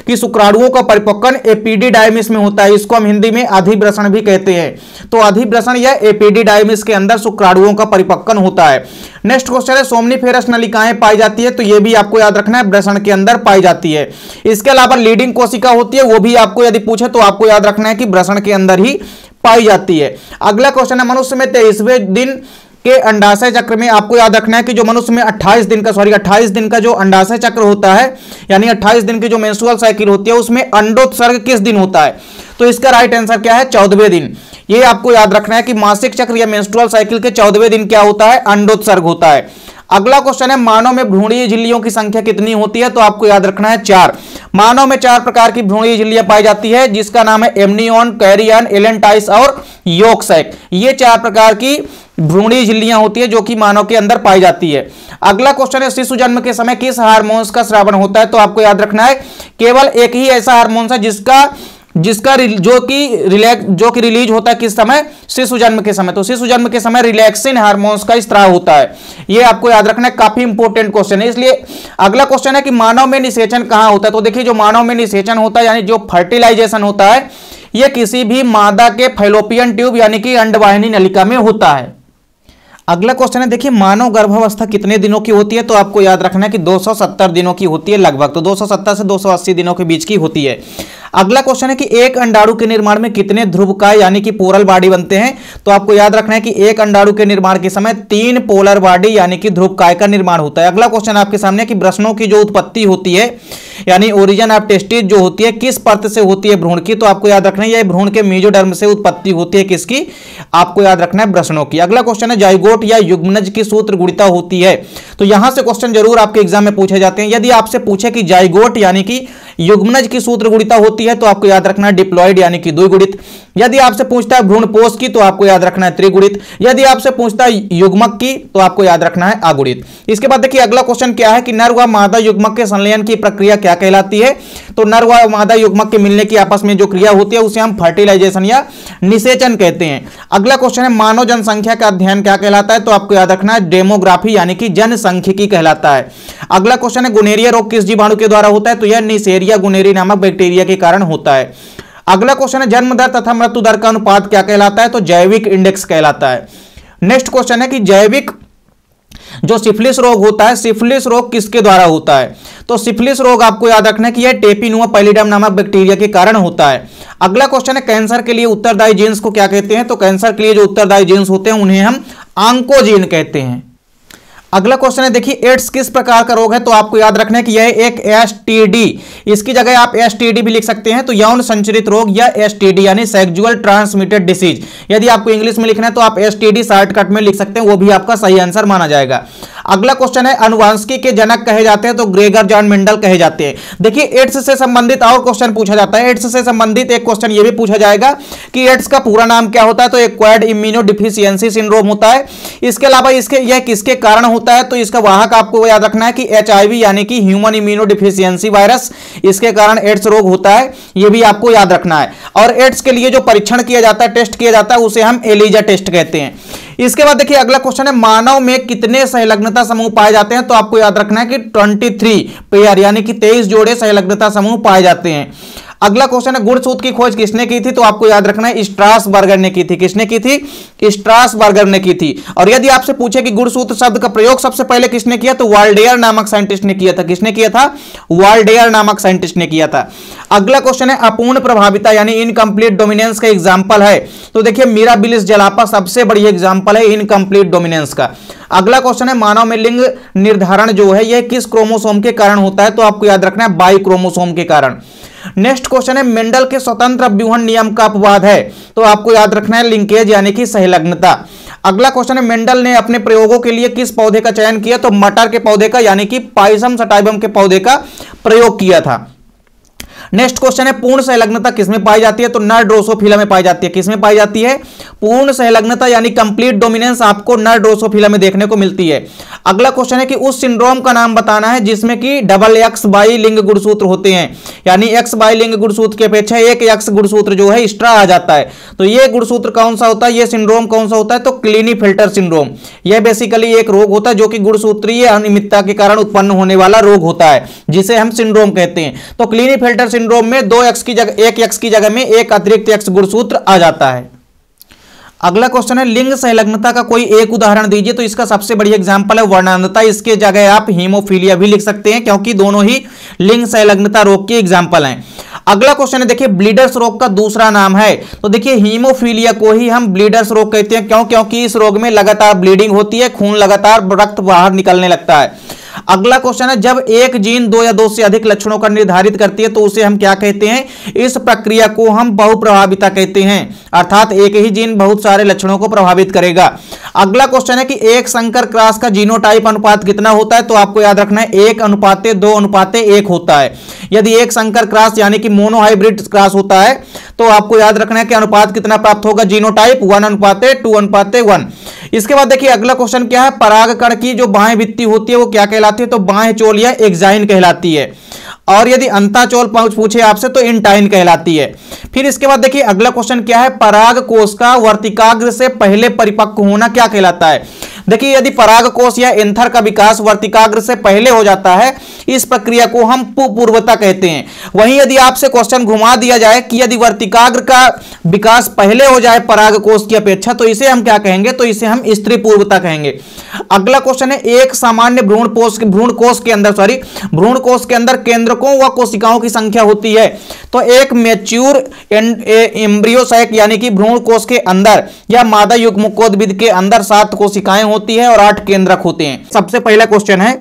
कि शुक्राणुओं का परिपक्वन एपिडिडाइमिस में होता है। इसको हम हिंदी में अधिवृषण भी कहते हैं। तो अधिवृषण या एपिडिडाइमिस के अंदर शुक्राणुओं का परिपक्वन होता है। नेक्स्ट क्वेश्चन है सोमनीफेरस नलिकाएं पाई जाती है। तो यह भी आपको याद रखना है वृषण के अंदर पाई जाती है। इसके अलावा लीडिंग कोशिका होती है, वो भी आपको यदि पूछे तो आपको याद रखना है कि वृषण के अंदर ही पाई जाती है। अगला क्वेश्चन है मनुष्य में 23वें दिन के अंडाशय चक्र में आपको याद रखना है कि जो मनुष्य में 28 दिन का जो अंडाशय चक्र होता है यानी 28 दिन की जो मेंस्ट्रुअल साइकिल होती है उसमें अंडोत्सर्ग किस दिन होता है? तो इसका राइट आंसर क्या है? 14वें दिन। ये आपको याद रखना है कि मासिक चक्र या मेंस्ट्रुअल साइकिल के 14वें दिन क्या होता है? अंडोत्सर्ग होता है। अगला क्वेश्चन है मानव में भ्रूणीय झिल्लियों की संख्या कितनी होती है? तो आपको याद रखना है 4। मानव में 4 प्रकार की भ्रूणीय झिल्लियां पाई जाती है जिसका नाम है एमनियन, कैरियन, एलेंटाइस और योक सैक। ये 4 प्रकार की भ्रूणीय झिल्लियां होती है जो कि मानव के अंदर पाई जाती है। अगला क्वेश्चन है शिशु जन्म के समय किस हार्मोन्स का स्रावन होता है? तो आपको याद रखना है केवल एक ही ऐसा हार्मोन है जिसका जिसका जो कि रिलीज होता है किस समय, शिशु जन्म के समय। तो शिशु जन्म के समय रिलैक्सिन हार्मोन्स का स्त्राव होता है। ये आपको याद रखना है, काफी इंपॉर्टेंट क्वेश्चन है। इसलिए अगला क्वेश्चन है कि मानव में निषेचन कहां होता है। तो देखिए जो मानव में निषेचन होता है यानी जो फर्टिलाइजेशन होता है, यह किसी भी मादा के फैलोपियन ट्यूब यानी कि अंडवाहिनी नलिका में होता है। अगला क्वेश्चन है, देखिए मानव गर्भावस्था कितने दिनों की होती है। तो आपको याद रखना है कि 270 दिनों की होती है लगभग। तो 270 से 280 दिनों के बीच की होती है। अगला क्वेश्चन है कि एक अंडाणु के निर्माण में कितने ध्रुवकाय यानी कि पोलर बॉडी बनते हैं। तो आपको याद रखना है कि एक अंडाणु के निर्माण के समय 3 पोलर बॉडी यानी कि ध्रुवकाय का निर्माण होता है। अगला क्वेश्चन आपके सामने कि वृषणों की जो उत्पत्ति होती है यानी ओरिजिन ऑफ टेस्टिस जो होती है, किस परत से होती है भ्रूण की। तो आपको याद रखना है यह भ्रूण के मेसोडर्म से उत्पत्ति होती है किसकी, आपको याद रखना है वृषणों की। अगला क्वेश्चन है जाइगोट या युग्मनज की सूत्र गुणिता होती है। तो यहां से क्वेश्चन जरूर आपके एग्जाम में पूछे जाते हैं। यदि आपसे पूछे कि जाइगोट यानी कि युग्मनज की सूत्र गुणिता होती है तो आपको याद रखना है डिप्लॉयड यानी कि द्विगुणित। यदि आपसे पूछता है भ्रूणपोष की तो आपको याद रखना है त्रिगुणित। यदि आपसे पूछता है युग्मक की तो आपको याद रखना है अगुणित। इसके बाद देखिए अगला क्वेश्चन क्या है कि नर व मादा युग्मक के संलयन की प्रक्रिया क्या कहलाती है। तो नर व मादा युग्मक के मिलने की आपस में जो क्रिया होती है उसे हम फर्टिलाइजेशन या निषेचन कहते हैं। अगला क्वेश्चन है मानव जनसंख्या का अध्ययन क्या कहलाता है। तो आपको याद रखना है डेमोग्राफी यानी कि जनसांख्यिकी कहलाता है। अगला क्वेश्चन है गुनेरिया रोग किस जीवाणु के द्वारा होता है। तो यह नेसेरिया गुनेरी नामक बैक्टीरिया के कारण होता है। अगला क्वेश्चन है जन्म दर तथा मृत्यु दर का अनुपात क्या कहलाता है। तो जैविक इंडेक्स कहलाता है। नेक्स्ट क्वेश्चन है कि जैविक जो सिफिलिस रोग होता है, सिफिलिस रोग किसके द्वारा होता है। तो सिफिलिस रोग आपको याद रखना है कि यह टेपिनुआ पैलिडम नामक बैक्टीरिया के कारण होता है। अगला क्वेश्चन है कैंसर के लिए उत्तरदायी जीन्स को क्या कहते हैं। तो कैंसर के लिए जो उत्तरदायी जीन्स होते हैं उन्हें हम ऑन्कोजीन कहते हैं। अगला क्वेश्चन है देखिए एड्स किस प्रकार का रोग है। तो आपको याद रखना है कि यह एक एसटीडी, इसकी जगह आप एसटीडी भी लिख सकते हैं। तो यौन संचरित रोग या एसटीडी यानी सेक्सुअल ट्रांसमिटेड डिसीज। यदि आपको इंग्लिश में लिखना है तो आप एसटीडी शॉर्टकट में लिख सकते हैं, वो भी आपका सही आंसर माना जाएगा। अगला क्वेश्चन है अनुवांशिकी के जनक कहे जाते हैं। तो ग्रेगर जॉन मेंडल कहे जाते हैं। देखिए एड्स से संबंधित और क्वेश्चन पूछा जाता है। एड्स से संबंधित एक क्वेश्चन ये भी पूछा जाएगा कि एड्स का पूरा नाम क्या होता है। तो एक्वायर्ड इम्यूनोडिफिशियंसी सिंड्रोम होता है। इसके अलावा यह किसके कारण होता है। तो इसका वाहक आपको याद रखना है कि एचआईवी यानी कि ह्यूमन इम्यूनोडिफिशियंसी वायरस, इसके कारण एड्स रोग होता है, यह भी आपको याद रखना है। और एड्स के लिए जो परीक्षण किया जाता है, टेस्ट किया जाता है, उसे हम एलिजा टेस्ट कहते हैं। इसके बाद देखिए अगला क्वेश्चन है मानव में कितने संलग्नता समूह पाए जाते हैं। तो आपको याद रखना है कि 23 पेयर यानी कि 23 जोड़े संलग्नता समूह पाए जाते हैं। अगला क्वेश्चन है गुणसूत्र की खोज किसने की थी। तो आपको याद रखना है स्ट्रासबर्गर ने की थी। किसने की थी, स्ट्रासबर्गर ने की थी। और यदि आपसे पूछे कि गुणसूत्र शब्द का प्रयोग सबसे पहले किसने किया। तो वाल्डेयर नामक साइंटिस्ट ने किया था। किसने किया था, वाल्डेयर नामक साइंटिस्ट ने किया था। अगला क्वेश्चन है अपूर्ण प्रभाविता यानी इनकम्प्लीट डोमिनेंस का एग्जाम्पल है। तो देखिए मिराबिलिस जलापा सबसे बड़ी एग्जाम्पल है इनकम्प्लीट डोमिनेंस का। अगला क्वेश्चन है मानव में लिंग निर्धारण जो है यह किस क्रोमोसोम के कारण होता है। तो आपको याद रखना है बाई क्रोमोसोम के कारण। नेक्स्ट क्वेश्चन है मेंडल के स्वतंत्र व्यूहन नियम का अपवाद है। तो आपको याद रखना है लिंकेज यानी कि संलग्नता। अगला क्वेश्चन है मेंडल ने अपने प्रयोगों के लिए किस पौधे का चयन किया। तो मटर के पौधे का यानी कि पाइसम सटाइवम के पौधे का प्रयोग किया था। नेक्स्ट क्वेश्चन है पूर्ण संलग्नता किसमें पाई जाती है। तो नर ड्रोसोफिला में पाई जाती है। किसमें पाई जाती है, पूर्ण संलग्नता यानी कंप्लीट डोमिनेंस आपको नर ड्रोसोफिला में देखने को मिलती है। अगला क्वेश्चन है कि उस सिंड्रोम का नाम बताना है जिसमें कि डबल एक्स बाई लिंग गुणसूत्र होते हैं, यानी एक्स बाई लिंग गुणसूत्र की अपेक्षा एक एक्स गुणसूत्र जो है एक्स्ट्रा आ जाता है। तो ये गुणसूत्र कौन सा होता है, ये सिंड्रोम कौन सा होता है। तो क्लिनीफिल्टर सिंड्रोम। यह बेसिकली एक रोग होता है जो कि गुणसूत्रीय अनियमितता के कारण उत्पन्न होने वाला रोग होता है, जिसे हम सिंड्रोम कहते हैं। तो क्लिनीफिल्टर सिंड्रोम में 2 एक्स की जगह 1 एक्स की जगह में एक अतिरिक्त एक्स गुणसूत्र आ जाता है। अगला क्वेश्चन है लिंग संलग्नता का कोई एक उदाहरण दीजिए। तो इसका सबसे बड़ी एग्जांपल है वर्णांधता। इसके जगह आप हीमोफीलिया भी लिख सकते हैं क्योंकि दोनों ही लिंग संलग्नता रोग की एग्जांपल हैं। अगला क्वेश्चन है देखिए ब्लीडर्स रोग का दूसरा नाम है। तो देखिए हीमोफीलिया को ही हम ब्लीडर्स रोग कहते हैं। क्यों, क्योंकि इस रोग में लगातार ब्लीडिंग होती है, खून लगातार रक्त बाहर निकलने लगता है। अगला क्वेश्चन है जब एक जीन 2 या 2 से अधिक लक्षणों का निर्धारित करती है तो उसे हम क्या कहते हैं। इस प्रक्रिया को हम बहुप्रभाविता कहते हैं, अर्थात एक ही जीन बहुत सारे लक्षणों को प्रभावित करेगा। अगला क्वेश्चन है कि एक संकर क्रॉस का जीनोटाइप अनुपात कितना होता है। तो आपको याद रखना है 1:2:1 होता है। यदि एक संकर क्रॉस यानी कि मोनोहाइब्रिड क्रॉस होता है तो आपको याद रखना है कि अनुपात कितना प्राप्त होगा, जीनोटाइप 1:2:1। इसके बाद देखिए अगला क्वेश्चन क्या है, परागकण की जो बाह्य भित्ति होती है वो क्या कहलाती है। तो बाह्य चोल या एक्साइन कहलाती है। और यदि अंताचोल पूछे आपसे तो इंटाइन कहलाती है। फिर इसके बाद देखिए अगला क्वेश्चन क्या है, पराग कोश का वर्तिकाग्र से पहले परिपक्व होना क्या कहलाता है। देखिए यदि पराग कोश या एंथर का विकास वर्तिकाग्र से पहले हो जाता है, इस प्रक्रिया को हम पूर्वता कहते हैं। वहीं यदि आपसे क्वेश्चन घुमा दिया जाए कि यदि वर्तिकाग्र का विकास पहले हो जाए पराग कोश की अपेक्षा, तो इसे हम क्या कहेंगे, तो इसे हम स्त्री पूर्वता कहेंगे। अगला क्वेश्चन है, एक सामान्य भ्रूण कोश के अंदर केंद्रकों व कोशिकाओं की संख्या होती है। तो एक मैच्योर एम्ब्रियो सैक यानी कि भ्रूण कोश के अंदर या मादा युग्मकोद्भिद के अंदर 7 कोशिकाएं होती है और 8 केंद्रक होते हैं। सबसे पहला क्वेश्चन है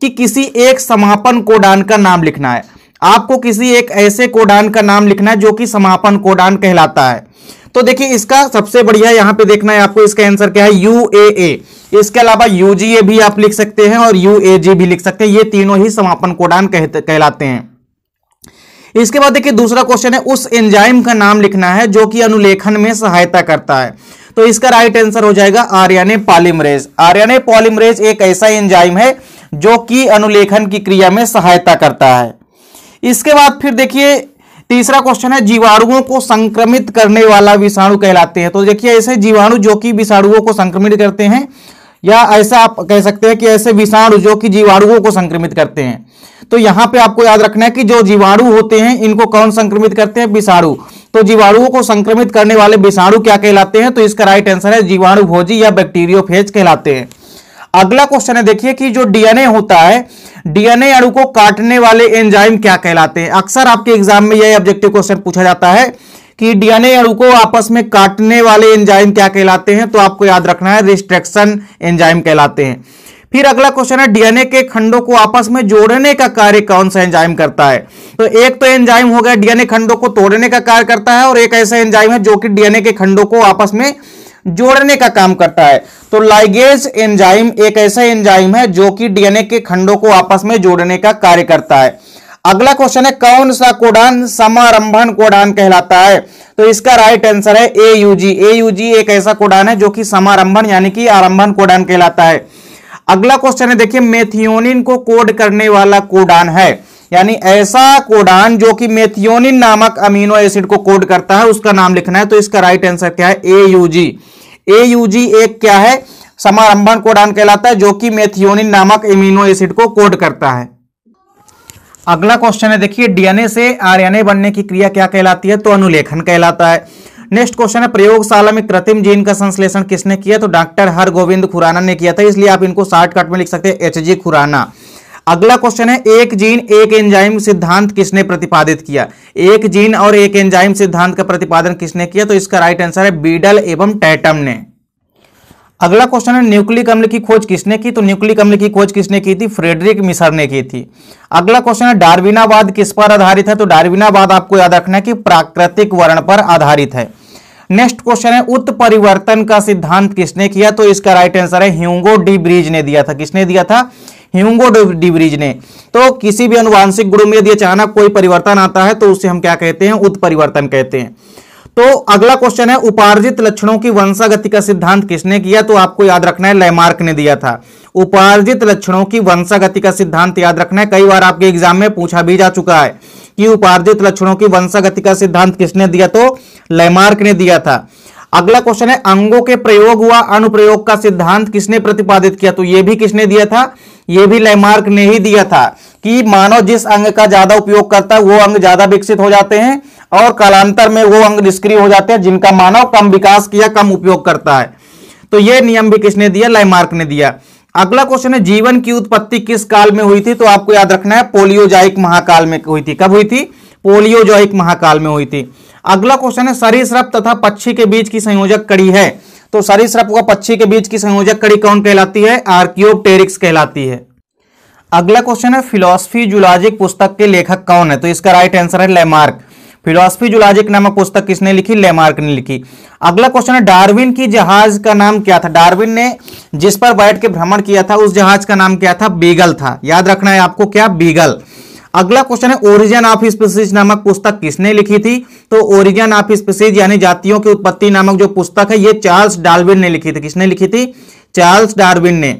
कि किसी एक समापन कोडान का नाम लिखना है। आपको किसी एक ऐसे कोडान का नाम लिखना है जो कि समापन कोडान कहलाता है। तो देखिए इसका सबसे बढ़िया यहां पे देखना है आपको, इसका आंसर क्या है, यूएए। इसके अलावा यूजीए भी आप लिख सकते हैं और यूएजी भी लिख सकते हैं, ये तीनों ही समापन कोडान कहलाते हैं। इसके बाद देखिए दूसरा क्वेश्चन है, उस एंजाइम का नाम लिखना है जो कि अनुलेखन में सहायता करता है। तो इसका राइट आंसर हो जाएगा आरएनए पॉलीमरेज। आरएनए पॉलीमरेज एक ऐसा एंजाइम है जो कि अनुलेखन की क्रिया में सहायता करता है। इसके बाद फिर देखिए तीसरा क्वेश्चन है, जीवाणुओं को संक्रमित करने वाला विषाणु कहलाते हैं। तो देखिए ऐसे जीवाणु जो कि विषाणुओं को संक्रमित करते हैं, या ऐसा आप कह सकते हैं कि ऐसे विषाणु जो कि जीवाणुओं को संक्रमित करते हैं। तो यहां पे आपको याद रखना है कि जो जीवाणु होते हैं इनको कौन संक्रमित करते हैं, विषाणु। तो जीवाणुओं को संक्रमित करने वाले विषाणु क्या कहलाते हैं, तो इसका राइट आंसर है जीवाणु भोजी या बैक्टीरियोफेज कहलाते हैं। अगला क्वेश्चन है देखिए कि जो डीएनए होता है, डीएनए अणु को काटने वाले एंजाइम क्या कहलाते हैं। अक्सर आपके एग्जाम में यह ऑब्जेक्टिव क्वेश्चन पूछा जाता है कि डीएनए अणु को आपस में काटने वाले एंजाइम क्या कहलाते हैं। तो आपको याद रखना है रिस्ट्रिक्शन एंजाइम कहलाते हैं। फिर अगला क्वेश्चन है, डीएनए के खंडों को आपस में जोड़ने का कार्य कौन सा एंजाइम करता है। तो एक तो एंजाइम हो गया डीएनए खंडों को तोड़ने का कार्य करता है, और एक ऐसा एंजाइम है जो कि डीएनए के खंडों को आपस में जोड़ने का काम करता है। तो लाइगेज एंजाइम एक ऐसा एंजाइम है जो कि डीएनए के खंडों को आपस में जोड़ने का कार्य करता है। अगला क्वेश्चन है, कौन सा कोडान समारंभन कोडान कहलाता है। तो इसका राइट आंसर है एयूजी। एयूजी एक ऐसा कोडान है जो कि समारंभन यानी कि आरंभन कोडान कहलाता है। अगला क्वेश्चन है देखिए, मेथियोनिन को कोड करने वाला कोडान है, यानी ऐसा कोडान जो कि मेथियोनिन नामक अमीनो एसिड को कोड करता है, उसका नाम लिखना है। तो इसका राइट आंसर क्या है, एयूजी। एयूजी एक क्या है, समारंभन कोडान कहलाता है जो कि मेथियोनिन नामक अमीनो एसिड को कोड करता है। अगला क्वेश्चन है देखिए, डीएनए से आरएनए बनने की क्रिया क्या कहलाती है। तो अनुलेखन कहलाता है। नेक्स्ट क्वेश्चन है, प्रयोगशाला में कृत्रिम जीन का संश्लेषण किसने किया। तो डॉक्टर हरगोविंद खुराना ने किया था, इसलिए आप इनको शॉर्टकट में लिख सकते हैं एचजी खुराना। अगला क्वेश्चन है, एक जीन एक एंजाइम सिद्धांत किसने प्रतिपादित किया। एक जीन और एक एंजाइम सिद्धांत का प्रतिपादन किसने किया। तो इसका राइट आंसर है बीडल एवं टैटम ने। अगला क्वेश्चन है, न्यूक्लिक अम्ल की खोज किसने की। तो न्यूक्लिक अम्ल की खोज किसने की थी, फ्रेडरिक मिशर ने की थी। अगला क्वेश्चन है, डार्विनावाद किस पर आधारित है। तो डार्विनावाद आपको याद रखना है कि प्राकृतिक वर्ण पर आधारित है। नेक्स्ट क्वेश्चन है, उत्परिवर्तन का सिद्धांत किसने किया। तो इसका राइट आंसर है ह्यूगो डी ब्रीज ने दिया था। किसने दिया था, ह्यूगो डी ब्रीज ने। तो किसी भी अनुवांशिक गुणों में यदि अचानक कोई परिवर्तन आता है तो उसे हम क्या कहते हैं, उत्परिवर्तन कहते हैं। तो अगला क्वेश्चन है, उपार्जित लक्षणों की वंशागति का सिद्धांत किसने किया। तो आपको याद रखना है लैमार्क ने दिया था। उपार्जित लक्षणों की वंशागति का सिद्धांत याद रखना है, कई बार आपके एग्जाम में पूछा भी जा चुका है कि उपार्जित लक्षणों की वंशागति का सिद्धांत किसने दिया। तो लैमार्क ने दिया था। अगला क्वेश्चन है, अंगों के प्रयोग व अनुप्रयोग का सिद्धांत किसने प्रतिपादित किया। तो यह भी किसने दिया था, यह भी लैमार्क ने ही दिया था कि मानव जिस अंग का ज्यादा उपयोग करता है वो अंग ज्यादा विकसित हो जाते हैं, और कालांतर में वो अंग निष्क्रिय हो जाते हैं जिनका मानव कम विकास किया, कम उपयोग करता है। तो यह नियम भी किसने दिया, लैमार्क ने दिया। अगला क्वेश्चन है, जीवन की उत्पत्ति किस काल में हुई थी। तो आपको याद रखना है पोलियोजाइक महाकाल में हुई थी। कब हुई थी, पोलियोजाइक महाकाल में हुई थी। अगला क्वेश्चन है, सरीसृप तथा पक्षी के बीच की संयोजक कड़ी है। तो सरीसृप व पक्षी के बीच की संयोजक कड़ी कौन कहलाती है, आर्कियोप्टेरिक्स कहलाती है। अगला क्वेश्चन है, फिलॉसफी जूलॉजिक पुस्तक के लेखक कौन है। तो इसका राइट आंसर है लैमार्क। फिलॉसफी जूलॉजिक नामक पुस्तक किसने लिखी, लैमार्क ने लिखी। अगला क्वेश्चन है, डार्विन की जहाज का नाम क्या था। डार्विन ने जिस पर बैठ के भ्रमण किया था उस जहाज का नाम क्या था, बीगल था। याद रखना है आपको, क्या, बीगल। अगला क्वेश्चन है, ओरिजिन ऑफ स्पीसीज नामक पुस्तक किसने लिखी थी। तो ओरिजिन ऑफ स्पीसीज यानी जातियों की उत्पत्ति नामक जो पुस्तक है ये चार्ल्स डार्विन ने लिखी थी। किसने लिखी थी, चार्ल्स डार्विन ने।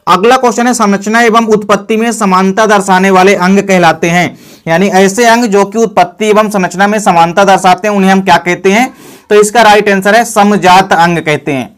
अगला क्वेश्चन है संरचना एवं उत्पत्ति में समानता दर्शाने वाले अंग कहलाते हैं। यानी ऐसे अंग जो कि उत्पत्ति एवं संरचना में समानता दर्शाते हैं उन्हें हम क्या कहते हैं? तो इसका राइट आंसर है समजात अंग कहते हैं।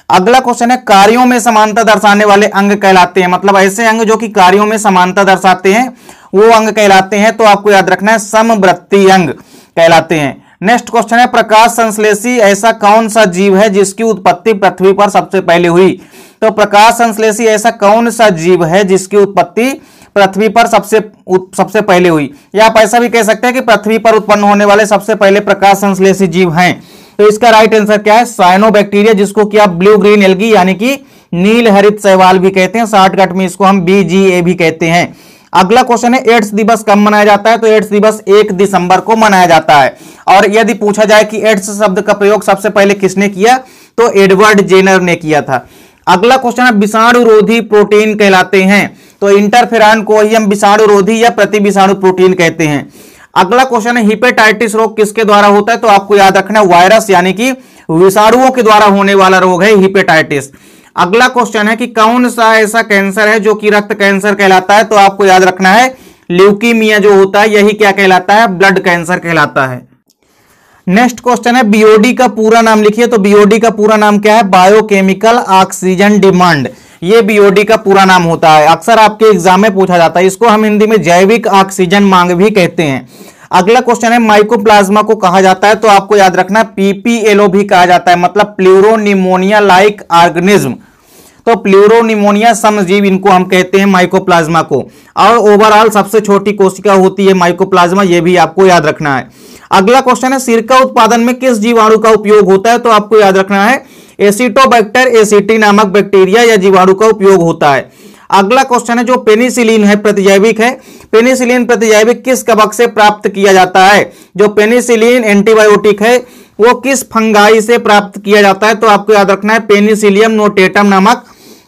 अगला क्वेश्चन है कार्यों में समानता दर्शाने वाले अंग कहलाते हैं। मतलब ऐसे अंग जो कि कार्यों में समानता दर्शाते हैं वो अंग कहलाते हैं। तो आपको याद रखना है समवर्ती अंग कहलाते हैं। नेक्स्ट क्वेश्चन है प्रकाश संश्लेषी ऐसा कौन सा जीव है जिसकी उत्पत्ति पृथ्वी पर सबसे पहले हुई? तो प्रकाश संश्लेषी ऐसा कौन सा जीव है जिसकी उत्पत्ति पृथ्वी पर सबसे पहले हुई? या आप ऐसा भी कह सकते हैं कि पृथ्वी पर उत्पन्न होने वाले सबसे पहले प्रकाश संश्लेषी जीव हैं। तो इसका राइट आंसर क्या है? साइनोबैक्टीरिया, जिसको कि आप ब्लू ग्रीन एल्गी यानी कि नील हरित शैवाल भी कहते हैं, शॉर्टकट में इसको हम BGA भी कहते हैं। अगला क्वेश्चन है एड्स दिवस कब मनाया जाता है? तो एड्स दिवस 1 दिसंबर को मनाया जाता है। और यदि पूछा जाए कि एड्स शब्द का प्रयोग सबसे पहले किसने किया, तो एडवर्ड जेनर ने किया था। अगला क्वेश्चन है विषाणुरोधी प्रोटीन कहलाते हैं। तो इंटरफेरॉन को ही हम विषाणुरोधी या प्रतिविषाणु प्रोटीन कहते हैं। अगला क्वेश्चन है हिपेटाइटिस रोग किसके द्वारा होता है? तो आपको याद रखना है वायरस यानी कि विषाणुओं के द्वारा होने वाला रोग है हिपेटाइटिस। अगला क्वेश्चन है कि कौन सा ऐसा कैंसर है जो कि रक्त कैंसर कहलाता है? तो आपको याद रखना है ल्यूकीमिया जो होता है यही क्या कहलाता है? ब्लड कैंसर कहलाता है। नेक्स्ट क्वेश्चन है बीओडी का पूरा नाम लिखिए। तो बीओडी का पूरा नाम क्या है? Biochemical oxygen demand. ये बीओडी का पूरा नाम होता है। अक्सर आपके एग्जाम में पूछा जाता है। इसको हम हिंदी में जैविक ऑक्सीजन मांग भी कहते हैं। अगला क्वेश्चन है माइकोप्लाज्मा को कहा जाता है? तो आपको याद रखना है PPLO भी कहा जाता है, मतलब प्लूरोनिमोनिया लाइक ऑर्गेनिज्म। तो प्लूरोनिमोनिया समजीव इनको हम कहते हैं माइकोप्लाज्मा को। और ओवरऑल सबसे छोटी कोशिका होती है माइकोप्लाज्मा, ये भी आपको याद रखना है। अगला क्वेश्चन है सिरका उत्पादन में किस जीवाणु का उपयोग होता है? तो आपको याद रखना है एसिटोबैक्टर एसिटी नामक बैक्टीरिया या जीवाणु का उपयोग होता है। अगला क्वेश्चन है जो पेनिसिलिन है प्रतिजैविक है। पेनिसिलिन प्रतिजैविक किस कवक से प्राप्त किया जाता है? जो पेनिसिलिन एंटीबायोटिक है वो किस फंगाई से प्राप्त किया जाता है? तो आपको याद रखना है पेनिसिलियम नोटेटम नामक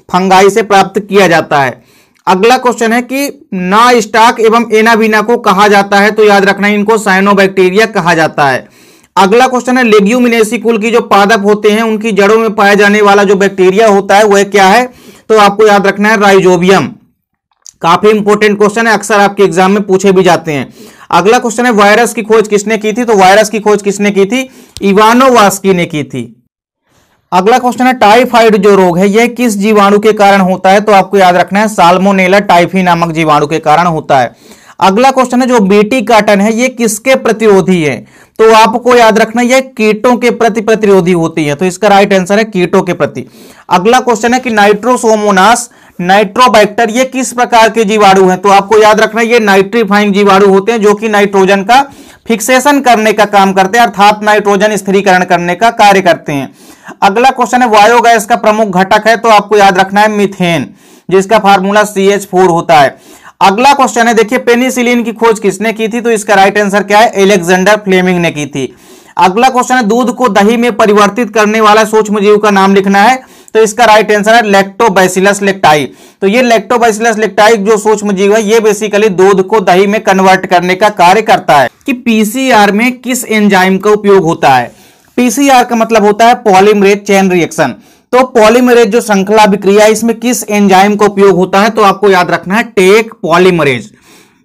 फंगाई से प्राप्त किया जाता है। अगला क्वेश्चन है कि नास्टॉक एवं एनावीना को कहा जाता है? तो याद रखना है इनको साइनोबैक्टीरिया कहा जाता है। अगला क्वेश्चन है लेग्यूमिनेसी कुल की जो पादप होते हैं उनकी जड़ों में पाया जाने वाला जो बैक्टीरिया होता है वह क्या है? तो आपको याद रखना है राइजोबियम। काफी इंपॉर्टेंट क्वेश्चन है, अक्सर आपके एग्जाम में पूछे भी जाते हैं। अगला क्वेश्चन है वायरस की खोज किसने की थी? तो वायरस की खोज किसने की थी? इवानोवास्की ने की थी। अगला क्वेश्चन है टाइफाइड जो रोग है यह किस जीवाणु के कारण होता है? तो आपको याद रखना है साल्मोनेला टाइफी नामक जीवाणु के कारण होता है। अगला क्वेश्चन है जो बीटी काटन है ये किसके प्रतिरोधी है? तो आपको याद रखना यह कीटों के प्रति प्रतिरोधी होती है। तो इसका राइट आंसर है कीटों के प्रति। अगला क्वेश्चन है कि नाइट्रोसोमोनास नाइट्रोबैक्टर ये किस प्रकार के जीवाणु हैं? तो आपको याद रखना ये नाइट्रीफाइंग जीवाणु होते हैं जो कि नाइट्रोजन का फिक्सेशन करने का काम करते हैं, अर्थात नाइट्रोजन स्थिरीकरण करने का कार्य करते हैं। अगला क्वेश्चन है बायोगैस का प्रमुख घटक है? तो आपको याद रखना है मीथेन, जिसका फार्मूला CH4 होता है। अगला क्वेश्चन है देखिए पेनिसिलिन की खोज किसने की थी? तो इसका राइट आंसर क्या है? अलेक्जेंडर फ्लेमिंग ने की थी। अगला क्वेश्चन है दूध को दही में परिवर्तित करने वाला सूक्ष्म जीव का नाम लिखना है। तो इसका राइट आंसर है लैक्टोबैसिलस लेक्टाई। तो ये लैक्टोबैसिलस लेक्टाई जो सूक्ष्म जीव है ये बेसिकली दूध को दही में कन्वर्ट करने का कार्य करता है। कि PCR में किस एंजाइम का उपयोग होता है? PCR का मतलब होता है पॉलीमरेज चेन रिएक्शन। तो पॉलीमरेज जो श्रृंखला अभिक्रिया इसमें किस एंजाइम का उपयोग होता है? तो आपको याद रखना है टेक पॉलीमरेज।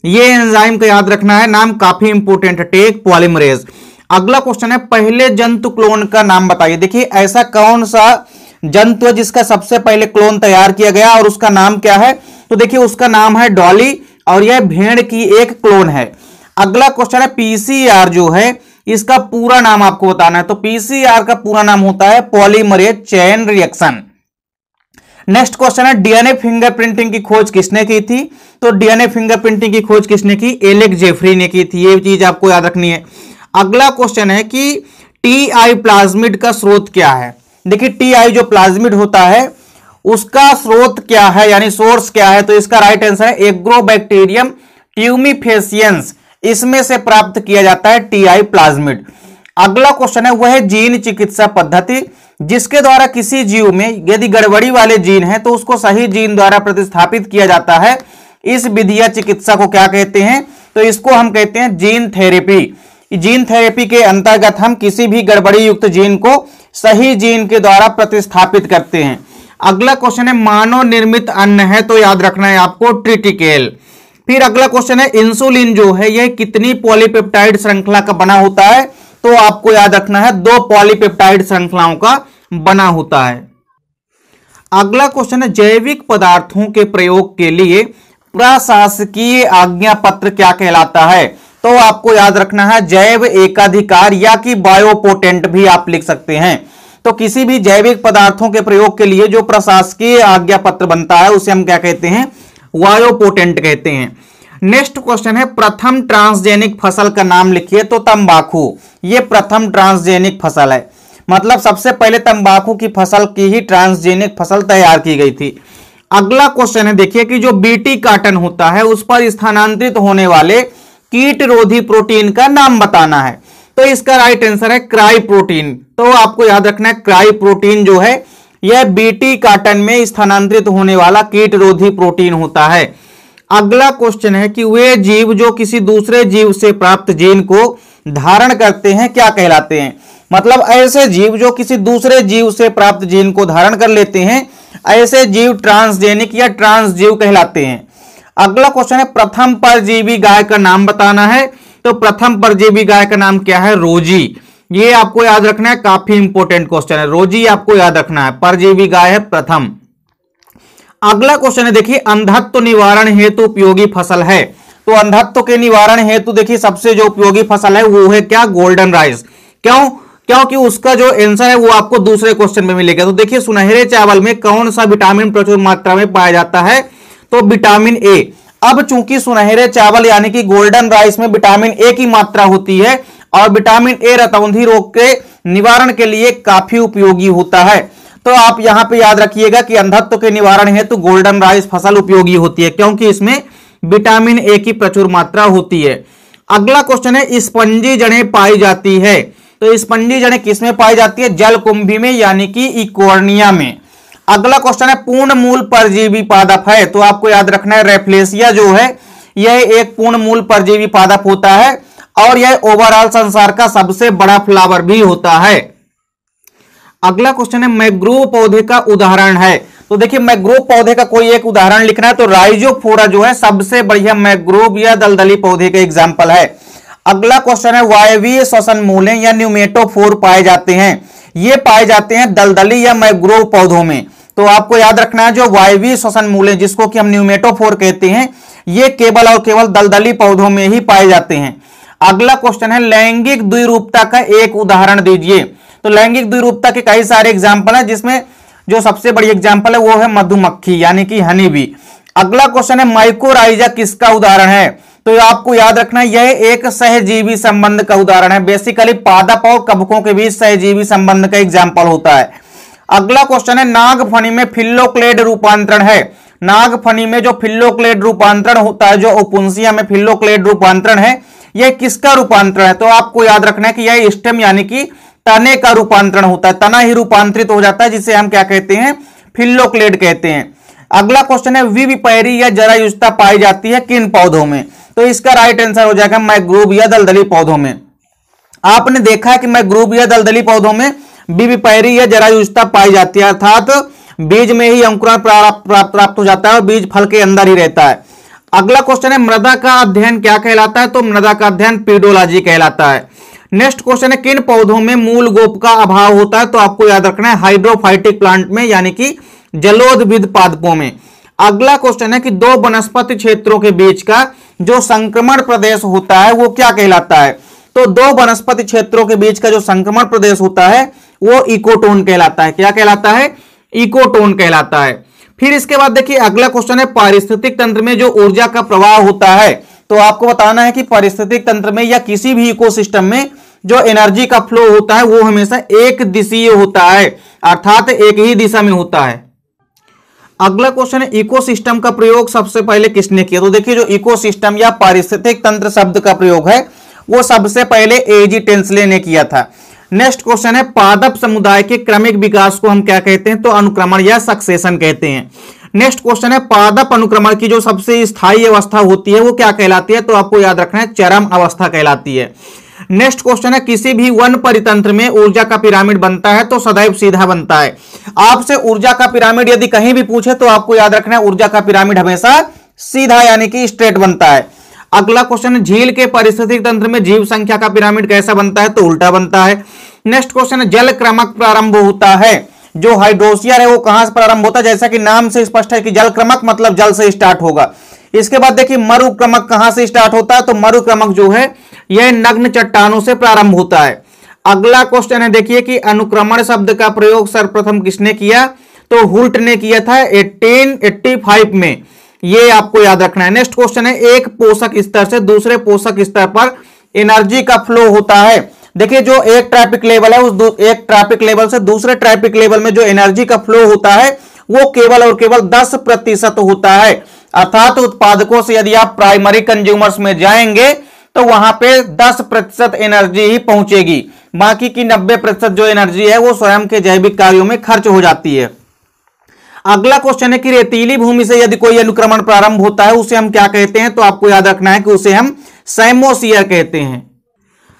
ये एंजाइम का याद रखना है, नाम काफी इंपोर्टेंट है, टेक पॉलीमरेज। अगला क्वेश्चन है पहले जंतु क्लोन का नाम बताइए। देखिए ऐसा कौन सा जंतु है जिसका सबसे पहले क्लोन तैयार किया गया और उसका नाम क्या है? तो देखिए उसका नाम है डॉली और यह भेड़ की एक क्लोन है। अगला क्वेश्चन है PCR जो है इसका पूरा नाम आपको बताना है। तो PCR का पूरा नाम होता है polymerase chain reaction. Next question है डीएनए फिंगरप्रिंटिंग की खोज किसने की थी? तो डीएनए फिंगरप्रिंटिंग की खोज किसने की? एलेक्स जेफरी ने की थी। ये चीज आपको याद रखनी है। अगला क्वेश्चन है कि TI प्लाज्मिड का स्रोत क्या है? देखिए TI जो प्लाज्मिड होता है उसका स्रोत क्या है, यानी सोर्स क्या है? तो इसका राइट आंसर है एग्रोबैक्टीरियम ट्यूमिफेसियंस, इसमें से प्राप्त किया जाता है TI प्लाज्मिड। अगला क्वेश्चन है वह जीन चिकित्सा पद्धति जिसके द्वारा किसी जीव में यदि गड़बड़ी वाले जीन है तो उसको सही जीन द्वारा प्रतिस्थापित किया जाता है, इस विधि या चिकित्सा को क्या कहते हैं? तो इसको हम कहते हैं जीन थेरेपी। जीन थेरेपी के अंतर्गत हम किसी भी गड़बड़ी युक्त जीन को सही जीन के द्वारा प्रतिस्थापित करते हैं। अगला क्वेश्चन है मानव निर्मित अन्न है, तो याद रखना है आपको ट्रिटिकेल। फिर अगला क्वेश्चन है इंसुलिन जो है यह कितनी पॉलीपेप्टाइड श्रृंखला का बना होता है, तो आपको याद रखना है 2 पॉलीपेप्टाइड श्रृंखलाओं का बना होता है। अगला क्वेश्चन है जैविक पदार्थों के प्रयोग के लिए प्रशासकीय आज्ञा पत्र क्या कहलाता है, तो आपको याद रखना है जैव एकाधिकार या कि बायोपोटेंट भी आप लिख सकते हैं। तो किसी भी जैविक पदार्थों के प्रयोग के लिए जो प्रशासकीय आज्ञा पत्र बनता है उसे हम क्या कहते हैं, बायोपोटेंट कहते हैं। नेक्स्ट क्वेश्चन है प्रथम ट्रांसजेनिक फसल का नाम लिखिए, तो तंबाकू ये प्रथम ट्रांसजेनिक फसल है, मतलब सबसे पहले तंबाकू की फसल की ही ट्रांसजेनिक फसल तैयार की गई थी। अगला क्वेश्चन है देखिए कि जो बीटी कार्टन होता है उस पर स्थानांतरित होने वाले कीटरोधी प्रोटीन का नाम बताना है, तो इसका राइट आंसर है क्राई प्रोटीन। तो आपको याद रखना है क्राई प्रोटीन जो है यह बीटी कार्टन में स्थानांतरित होने वाला कीटरोधी प्रोटीन होता है। अगला क्वेश्चन है कि वे जीव जो किसी दूसरे जीव से प्राप्त जीन को धारण करते हैं क्या कहलाते हैं, मतलब ऐसे जीव जो किसी दूसरे जीव से प्राप्त जीन को धारण कर लेते हैं ऐसे जीव ट्रांसजेनिक या ट्रांसजीव कहलाते हैं। अगला क्वेश्चन है प्रथम परजीवी गाय का नाम बताना है, तो प्रथम परजीवी गाय का नाम क्या है, रोजी। ये आपको याद रखना है, काफी इंपॉर्टेंट क्वेश्चन है, रोजी आपको याद रखना है, परजीवी गाय है प्रथम। अगला क्वेश्चन है देखिए अंधत्व निवारण हेतु उपयोगी फसल है, तो अंधत्व के निवारण हेतु देखिए सबसे जो उपयोगी फसल है वो है क्या, गोल्डन राइस। क्यों, क्योंकि उसका जो आंसर है वो आपको दूसरे क्वेश्चन में मिलेगा। तो देखिए सुनहरे चावल में कौन सा विटामिन प्रचुर मात्रा में पाया जाता है, तो विटामिन ए। अब चूंकि सुनहरे चावल यानी कि गोल्डन राइस में विटामिन ए की मात्रा होती है और विटामिन ए रतौंधी रोग के निवारण के लिए काफी उपयोगी होता है, तो आप यहां पे याद रखिएगा कि अंधत्व के निवारण हेतु गोल्डन राइस फसल उपयोगी होती है क्योंकि इसमें विटामिन ए की प्रचुर मात्रा होती है। अगला क्वेश्चन है स्पंजी जड़ें पाई जाती है, तो स्पंजी जड़ें किसमें पाई जाती है, जलकुंभी में यानी कि इकोर्निया में। अगला क्वेश्चन है पूर्ण मूल परजीवी पादप है, तो आपको याद रखना है रेफ्लेसिया जो है यह एक पूर्ण मूल परजीवी पादप होता है और यह ओवरऑल संसार का सबसे बड़ा फ्लावर भी होता है। अगला क्वेश्चन है मैंग्रोव पौधे का उदाहरण है, तो देखिए मैंग्रोव पौधे का कोई एक उदाहरण लिखना है, तो राइजोफोरा जो है सबसे बढ़िया मैंग्रोव या दलदली पौधे का एग्जाम्पल है। अगला क्वेश्चन है वायवीय श्वसन मूले या न्यूमेटोफोर पाए जाते हैं, ये पाए जाते हैं दलदली या मैंग्रोव पौधों में। तो आपको याद रखना है जो वायवीय श्वसन मूले जिसको कि हम न्यूमेटोफोर कहते हैं ये केवल और केवल दलदली पौधों में ही पाए जाते हैं। अगला क्वेश्चन है लैंगिक द्विरूपता का एक उदाहरण दीजिए, तो लैंगिक द्विरूपता के कई सारे एग्जाम्पल हैं जिसमें जो सबसे बड़ी एग्जाम्पल है वो है मधुमक्खी यानी कि हनी बी। अगला क्वेश्चन है माइकोराइजा किसका उदाहरण है, तो आपको याद रखना यह एक सहजीवी संबंध का उदाहरण है, बेसिकली पादप और कवकों के बीच सहजीवी संबंध का एग्जाम्पल होता है। अगला क्वेश्चन है नागफनी में फिल्लोक्लेड रूपांतरण है, नागफनी में जो फिल्लोक्लेड रूपांतरण होता है जो ओपुंसिया में फिल्लोक्लेड रूपांतरण है यह किसका रूपांतरण है, तो आपको याद रखना है कि यह स्टेम यानी कि तने का रूपांतरण होता है, तना ही रूपांतरित हो जाता है जिसे हम क्या कहते हैं, फिल्लोक्लेड कहते हैं। अगला क्वेश्चन है विविपैरी या जरायुजता पाई जाती है किन पौधों में, तो इसका राइट आंसर हो जाएगा मैंग्रोव या दलदली पौधों में। आपने देखा है कि मैंग्रोव या दलदली पौधों में विविपैरी या जरायुजता पाई जाती है, अर्थात बीज में ही अंकुरण प्राप्त हो जाता है और बीज फल के अंदर ही रहता है। अगला क्वेश्चन है मृदा का अध्ययन क्या कहलाता है, तो मृदा का अध्ययन पेडोलॉजी कहलाता है। नेक्स्ट क्वेश्चन है किन पौधों में मूल गोप का अभाव होता है, तो आपको याद रखना है हाइड्रोफाइटिक प्लांट में यानी कि जलोदभिद पादपों में। अगला क्वेश्चन है कि दो वनस्पति क्षेत्रों के बीच का जो संक्रमण प्रदेश होता है वो क्या कहलाता है, तो दो वनस्पति क्षेत्रों के बीच का जो संक्रमण प्रदेश होता है वो इकोटोन कहलाता है। क्या कहलाता है, इकोटोन कहलाता है। फिर इसके बाद देखिए अगला क्वेश्चन है पारिस्थितिक तंत्र में जो ऊर्जा का प्रवाह होता है, तो आपको बताना है कि पारिस्थितिक तंत्र में या किसी भी इकोसिस्टम में जो एनर्जी का फ्लो होता है वो हमेशा एक दिशीय होता है, अर्थात एक ही दिशा में होता है। अगला क्वेश्चन है इकोसिस्टम का प्रयोग सबसे पहले किसने किया, तो देखिए जो इकोसिस्टम या पारिस्थितिक तंत्र शब्द का प्रयोग है वो सबसे पहले एजी टेंसले ने किया था। नेक्स्ट क्वेश्चन है पादप समुदाय के क्रमिक विकास को हम क्या कहते हैं, तो अनुक्रमण या सक्सेशन कहते हैं। नेक्स्ट क्वेश्चन है पादप अनुक्रमण की जो सबसे स्थायी अवस्था होती है वो क्या कहलाती है, तो आपको याद रखना है चरम अवस्था कहलाती है। नेक्स्ट क्वेश्चन है, किसी भी वन परितंत्र में ऊर्जा का पिरामिड बनता है तो सदैव सीधा बनता है। आपसे ऊर्जा का पिरामिड यदि कहीं भी पूछे तो आपको याद रखना है ऊर्जा का पिरामिड हमेशा सीधा यानी कि स्ट्रेट बनता है। अगला क्वेश्चन है, झील के पारिस्थितिक तंत्र में जीव संख्या का पिरामिड कैसा बनता है तो उल्टा बनता है। नेक्स्ट क्वेश्चन है, जल क्रमक प्रारंभ होता है, जो हाइड्रोसियर है वो कहां से प्रारंभ होता है, जैसा कि नाम से स्पष्ट है कि जल क्रमक मतलब जल से स्टार्ट होगा। इसके बाद देखिए मरुक्रमक कहां से स्टार्ट होता है तो मरुक्रमक जो है यह नग्न चट्टानों से प्रारंभ होता है। अगला क्वेश्चन है देखिए कि अनुक्रमण शब्द का प्रयोग सर्वप्रथम किसने किया तो हुल्ट ने किया था 1885 में, ये आपको याद रखना है। नेक्स्ट क्वेश्चन है, एक पोषक स्तर से दूसरे पोषक स्तर पर एनर्जी का फ्लो होता है। देखिए जो एक ट्रैफिक लेवल है उस एक ट्रैफिक लेवल से दूसरे ट्रैफिक लेवल में जो एनर्जी का फ्लो होता है वो केवल और केवल 10% होता है। अर्थात उत्पादकों से यदि आप प्राइमरी कंज्यूमर्स में जाएंगे तो वहां पे 10% एनर्जी ही पहुंचेगी, बाकी की 90% जो एनर्जी है वो स्वयं के जैविक कार्यों में खर्च हो जाती है। अगला क्वेश्चन है कि रेतीली भूमि से यदि कोई अनुक्रमण प्रारंभ होता है उसे हम क्या कहते हैं तो आपको याद रखना है कि उसे हम सैमोसियर कहते हैं।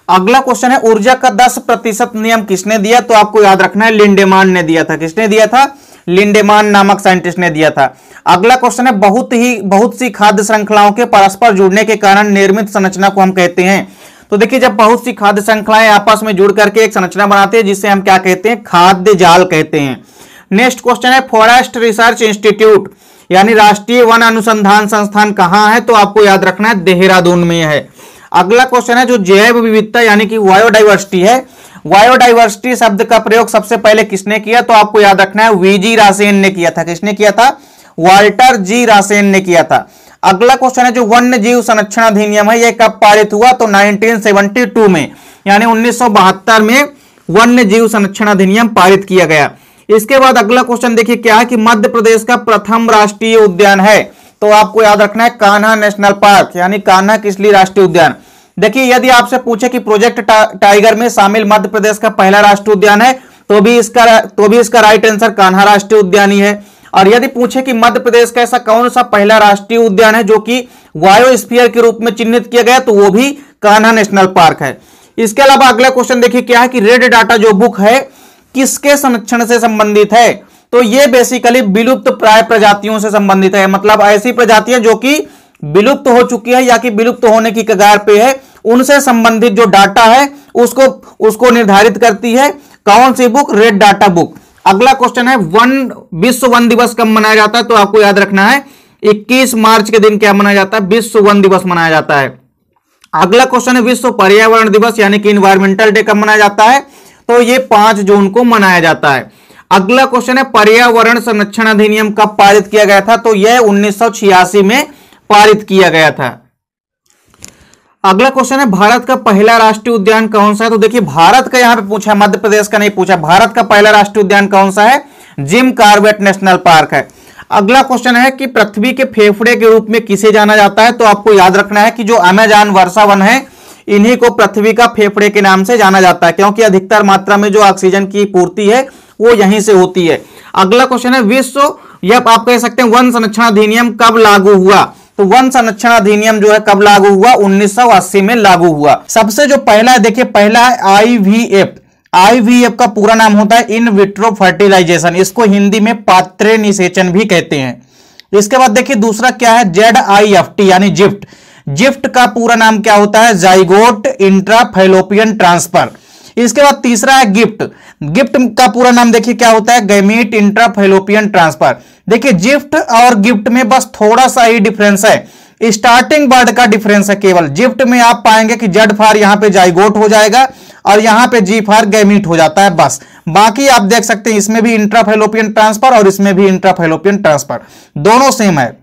अगला क्वेश्चन है, ऊर्जा का 10% नियम किसने दिया तो आपको याद रखना है लिंडेमान ने दिया था। किसने दिया था? लिंडेमान नामक साइंटिस्ट ने दिया था। अगला क्वेश्चन है, बहुत सी खाद्य श्रृंखलाओं के परस्पर जुड़ने के कारण निर्मित संरचना को हम कहते हैं। तो देखिए जब बहुत सी खाद्य श्रृंखलाएं आपस में जुड़ करके एक संरचना बनाते हैं जिसे हम क्या कहते हैं? खाद्य जाल कहते हैं। नेक्स्ट क्वेश्चन है, फॉरेस्ट रिसर्च इंस्टीट्यूट यानी राष्ट्रीय वन अनुसंधान संस्थान कहां है तो आपको याद रखना है देहरादून में है। अगला क्वेश्चन है, जो जैव विविधता यानी कि बायोडाइवर्सिटी है, बायोडाइवर्सिटी शब्द का प्रयोग सबसे पहले किसने किया तो आपको याद रखना है वीजी रासेन ने किया था। किसने किया था? वाल्टर जी रासेन ने किया था। अगला क्वेश्चन है, जो वन्य जीव संरक्षण अधिनियम है यह कब पारित हुआ तो 1972 में यानी 1972 में वन्य जीव संरक्षण अधिनियम पारित किया गया। इसके बाद अगला क्वेश्चन देखिए क्या है कि मध्य प्रदेश का प्रथम राष्ट्रीय उद्यान है तो आपको याद रखना है कान्हा नेशनल पार्क यानी कान्हा किसली राष्ट्रीय उद्यान। देखिए यदि आपसे पूछे कि प्रोजेक्ट टाइगर में शामिल मध्य प्रदेश का पहला राष्ट्रीय उद्यान है तो भी इसका राइट आंसर कान्हा राष्ट्रीय उद्यान ही है। और यदि पूछे कि मध्य प्रदेश का ऐसा कौन सा पहला राष्ट्रीय उद्यान है जो कि बायोस्फीयर के रूप में चिन्हित किया गया तो वो भी कान्हा नेशनल पार्क है। इसके अलावा अगला क्वेश्चन देखिए क्या है कि रेड डाटा जो बुक है किसके संरक्षण से संबंधित है तो ये बेसिकली विलुप्त प्राय प्रजातियों से संबंधित है। मतलब ऐसी प्रजातियां जो कि विलुप्त हो चुकी है या कि विलुप्त होने की कगार पे है उनसे संबंधित जो डाटा है उसको निर्धारित करती है कौन सी बुक? Red data book. अगला क्वेश्चन है, विश्व वन दिवस कब मनाया जाता है तो आपको याद रखना है 21 मार्च के दिन क्या मनाया जाता है? विश्व वन दिवस मनाया जाता है। अगला क्वेश्चन है, विश्व पर्यावरण दिवस यानी कि इन्वायरमेंटल डे कब मनाया जाता है तो ये 5 जून को मनाया जाता है। अगला क्वेश्चन है, पर्यावरण संरक्षण अधिनियम कब पारित किया गया था तो यह 1986 में पारित किया गया था। अगला क्वेश्चन है, भारत का पहला राष्ट्रीय उद्यान कौन सा है तो देखिए भारत का यहां पे पूछा, मध्य प्रदेश का नहीं पूछा। भारत का पहला राष्ट्रीय उद्यान कौन सा है? जिम कॉर्बेट नेशनल पार्क है। अगला क्वेश्चन है कि पृथ्वी के फेफड़े के रूप में किसे जाना जाता है तो आपको याद रखना है कि जो अमेज़न वर्षा वन है इन्हीं को पृथ्वी का फेफड़े के नाम से जाना जाता है क्योंकि अधिकतर मात्रा में जो ऑक्सीजन की पूर्ति है वो यहीं से होती है। अगला क्वेश्चन है, यह आप कह सकते हैं वन संरक्षण अधिनियम कब लागू हुआ तो वन संरक्षण अधिनियम जो है कब लागू हुआ? 1980 में लागू हुआ। सबसे जो पहला है देखिए पहला है आईवीएफ का पूरा नाम होता है इन विट्रो फर्टिलाइजेशन, इसको हिंदी में पात्रे निषेचन भी कहते हैं। इसके बाद देखिए दूसरा क्या है? ZIFT यानी जिफ्ट का पूरा नाम क्या होता है? Zygote intrafallopian transfer. इसके बाद तीसरा है गिफ्ट का पूरा नाम देखिए क्या होता है? Gamete intrafallopian transfer. देखिए जिफ्ट और गिफ्ट में बस थोड़ा सा ही डिफरेंस है, स्टार्टिंग वर्ड का डिफरेंस है केवल। जिफ्ट में आप पाएंगे कि जेड फॉर यहां पे जाइगोट हो जाएगा और यहां पे जी फॉर गैमीट हो जाता है बस। बाकी आप देख सकते हैं इसमें भी इंट्राफैलोपियन ट्रांसफर और इसमें भी इंट्राफैलोपियन ट्रांसफर, दोनों सेम है।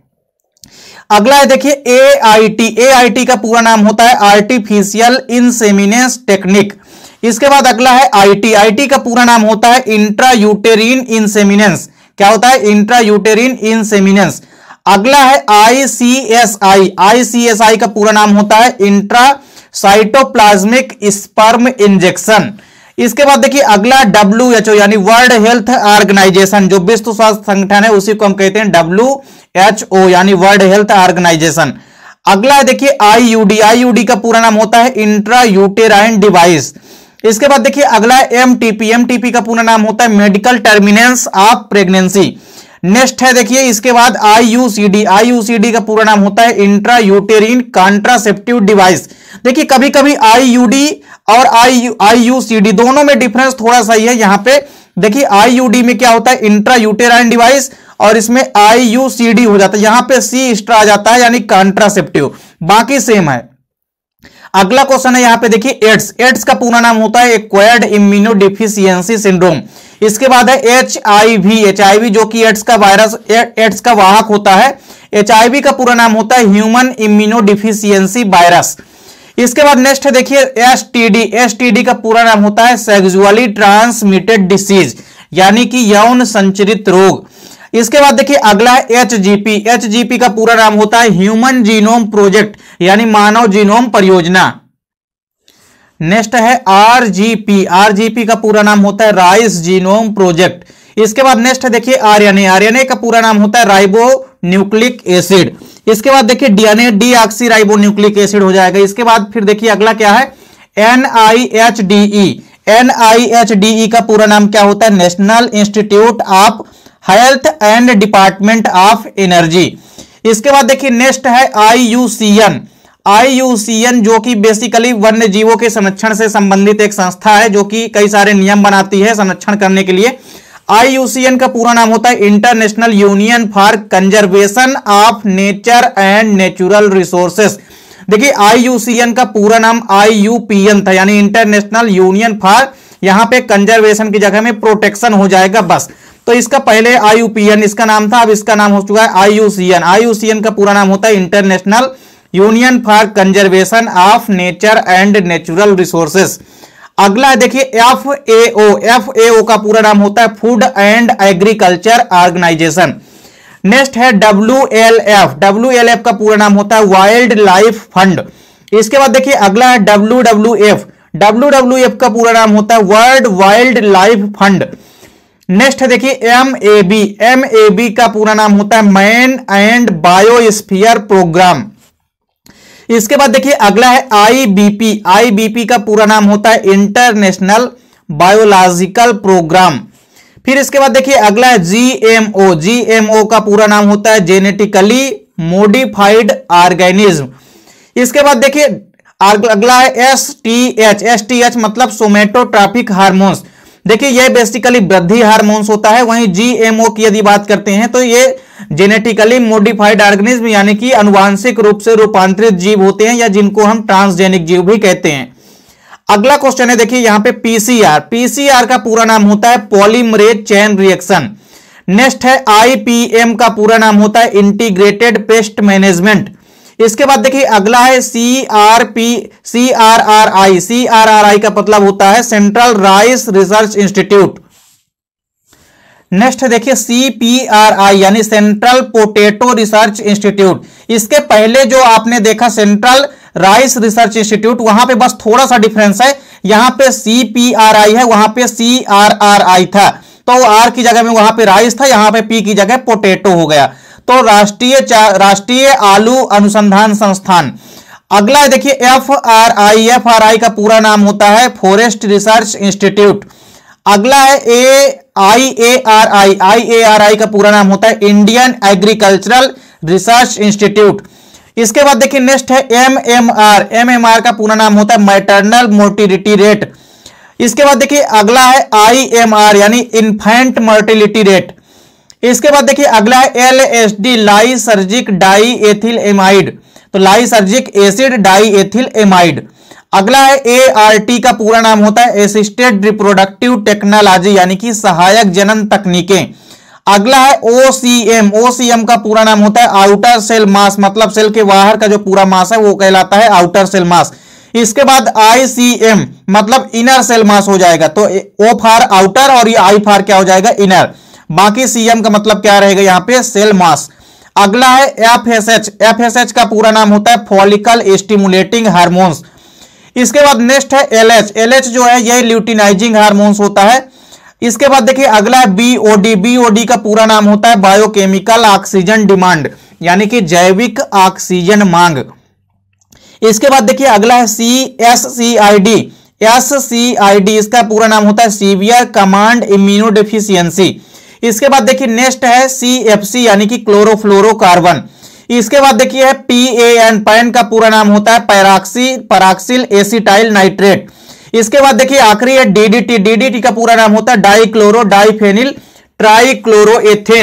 अगला है देखिए AIT का पूरा नाम होता है आर्टिफिशियल इंसेमिनेंस टेक्निक। इसके बाद अगला है IT का पूरा नाम होता है इंट्रायूटेरिन इंसेमिनेंस। क्या होता है? इंट्रायूटेरिन इंसेमिनेंस। अगला है ICSI का पूरा नाम होता है इंट्रासाइटोप्लाज्मिक स्पर्म इंजेक्शन। इसके बाद देखिए अगला WHO यानी वर्ल्ड हेल्थ ऑर्गेनाइजेशन, जो विश्व स्वास्थ्य संगठन है उसी को हम कहते हैं WHO यानी वर्ल्ड हेल्थ ऑर्गेनाइजेशन। अगला है देखिए आईयूडी, आईयूडी का पूरा नाम होता है इंट्रा यूटेराइन डिवाइस। इसके बाद देखिए अगला है एमटीपी, एमटीपी का पूरा नाम होता है मेडिकल टर्मिनेंस ऑफ प्रेगनेंसी। नेक्स्ट है देखिए इसके बाद आईयूसीडी, आईयूसीडी का पूरा नाम होता है इंट्रा यूटेरिन कॉन्ट्रासेप्टिव डिवाइस। देखिए कभी कभी आईयूडी और आईयूसीडी दोनों में डिफरेंस थोड़ा सा ही है। यहां पे देखिए आईयूडी में क्या होता है इंट्रा यूटेराइन डिवाइस और इसमें आईयूसीडी हो जाता है, यहां पे सी एक्स्ट्रा आ जाता है यानी कॉन्ट्रासेप्टिव, बाकी सेम है। अगला क्वेश्चन है यहां पे देखिए एड्स, एड्स का पूरा नाम होता है एक्वायर्ड इम्यूनोडेफिशिएंसी सिंड्रोम। इसके बाद है एचआईवी, एचआईवी जो कि एड्स का वायरस, एड्स का वाहक होता है। एचआईवी का पूरा नाम होता है ह्यूमन इम्यूनोडेफिशिएंसी वायरस। इसके बाद नेक्स्ट है देखिए एसटीडी, एसटीडी का पूरा नाम होता है सेक्सुअली ट्रांसमिटेड डिसीज यानी कि यौन संचरित रोग। इसके बाद देखिए अगला है एचजीपी, एचजीपी का पूरा नाम होता है ह्यूमन जीनोम प्रोजेक्ट यानी मानव जीनोम परियोजना। नेक्स्ट है आरजीपी, आरजीपी का पूरा नाम होता है राइस जीनोम प्रोजेक्ट। इसके बाद नेक्स्ट है देखिए आरएनए, आरएनए का पूरा नाम होता है राइबो न्यूक्लिक एसिड। इसके बाद देखिए DNA deoxy ribo nucleic acid हो जाएगा। इसके बाद फिर देखिए अगला क्या है एनआईएचडीई, एनआईएचडीई का पूरा नाम क्या होता है national institute of health and department of energy. इसके बाद देखिए नेक्स्ट है आईयूसीएन, आईयूसीएन जो कि बेसिकली वन्य जीवों के संरक्षण से संबंधित एक संस्था है जो कि कई सारे नियम बनाती है संरक्षण करने के लिए। आईयूसीएन का पूरा नाम होता है international union for conservation of nature and natural resources. देखिए आईयूसीएन का पूरा नाम आईयूपीएन था यानी इंटरनेशनल यूनियन फॉर, यहां पे कंजर्वेशन की जगह में प्रोटेक्शन हो जाएगा बस। तो इसका पहले आईयूपीएन इसका नाम था, अब इसका नाम हो चुका है आईयूसीएन। आईयूसीएन का पूरा नाम होता है international union for conservation of nature and natural resources. अगला है देखिए एफएओ, एफएओ का पूरा नाम होता है food and agriculture organisation. Next है डब्ल्यूएलएफ, डब्ल्यूएलएफ का पूरा नाम होता है वाइल्ड लाइफ फंड। इसके बाद देखिए अगला है डब्ल्यूडब्ल्यूएफ, डब्ल्यूडब्ल्यूएफ का पूरा नाम होता है world wild life fund. Next है देखिए एमएबी, एमएबी का पूरा नाम होता है मैन एंड बायोस्फीयर प्रोग्राम। इसके बाद देखिए अगला है आईबीपी, आईबीपी का पूरा नाम होता है इंटरनेशनल बायोलॉजिकल प्रोग्राम। फिर इसके बाद देखिए अगला है जीएमओ, जीएमओ का पूरा नाम होता है जेनेटिकली मॉडिफाइड ऑर्गेनिज्म। इसके बाद देखिए अगला है एसटीएच, एसटीएच मतलब सोमेटोट्रॉपिक हार्मोन्स। देखिए ये बेसिकली वृद्धि हार्मोन्स होता है। वहीं जीएमओ की यदि बात करते हैं तो ये जेनेटिकली मॉडिफाइड ऑर्गेनिज्म यानी कि अनुवांशिक रूप से रूपांतरित जीव होते हैं या जिनको हम ट्रांसजेनिक जीव भी कहते हैं। अगला क्वेश्चन है देखिए यहां पे पीसीआर, पीसीआर का पूरा नाम होता है पॉलीमरेज चेन रिएक्शन। नेक्स्ट है आईपीएम का पूरा नाम होता है इंटीग्रेटेड पेस्ट मैनेजमेंट। इसके बाद देखिए अगला है सीआरपी, सीआरआरआई, सीआरआरआई का मतलब होता है central rice research institute. Next देखिए सीपीआरआई यानी सेंट्रल पोटैटो रिसर्च इंस्टीट्यूट। इसके पहले जो आपने देखा सेंट्रल राइस रिसर्च इंस्टीट्यूट, वहां पे बस थोड़ा सा डिफरेंस है, यहां पे सीपीआरआई है, वहां पे सीआरआरआई था। तो आर की जगह में वहां पे राइस था, यहां पे पी की जगह पोटैटो हो गया। तो राष्ट्रीय आलू अनुसंधान संस्थान। अगला है देखिए एफआरआई, एफआरआई का पूरा नाम होता है फॉरेस्ट रिसर्च इंस्टीट्यूट। अगला है आईएआरआई, आईएआरआई का पूरा नाम होता है इंडियन एग्रीकल्चरल रिसर्च इंस्टीट्यूट। इसके बाद देखिए नेक्स्ट है एमएमआर, एमएमआर का पूरा नाम होता है मैटरनल मोर्टिलिटी रेट। इसके बाद देखिए अगला है आईएमआर यानी इन्फेंट मोर्टिलिटी रेट। इसके बाद देखिए अगला है LSD, lysergic diethylamide, तो lysergic acid diethylamide. अगला है एआरटी का पूरा नाम होता है असिस्टेड रिप्रोडक्टिव टेक्नोलॉजी यानी कि सहायक जनन तकनीकें। अगला है ओसीएम, ओसीएम का पूरा नाम होता है आउटर सेल मास, मतलब सेल के बाहर का जो पूरा मास है वो कहलाता है आउटर सेल मास। इसके बाद आईसीएम मतलब इनर सेल मास हो जाएगा, तो ओ फॉर आउटर और ये आई फॉर क्या हो जाएगा इनर। बाकी सीएम का मतलब क्या रहेगा यहाँ पे सेल मास। अगला है एफएसएच, एफएसएच का पूरा नाम होता है फॉलिकल स्टिमुलेटिंग हार्मोन्स। इसके बाद नेक्स्ट है एलएच, एलएच जो है ये ल्यूटिनाइजिंग हार्मोन्स होता है। इसके बाद देखिए अगला है बीओडी, बीओडी का पूरा नाम होता है बायोकेमिकल ऑक्सीजन डिमांड यानी कि जैविक ऑक्सीजन मांग। इसके बाद देखिए अगला है CSCID। SCID इसका पूरा नाम होता है सीवियर कमांड इम्यूनोडेफिशिएंसी। इसके बाद देखिए नेक्स्ट है CFC यानी कि क्लोरोफ्लोरोकार्बन। इसके बाद देखिए है PAN, पैन का पूरा नाम होता है पैराक्सिल एसिटाइल नाइट्रेट। इसके बाद देखिए आखिरी है DDT। DDT का पूरा नाम होता है डाइक्लोरो डाइफेनिल ट्राइक्लोरोएथेन।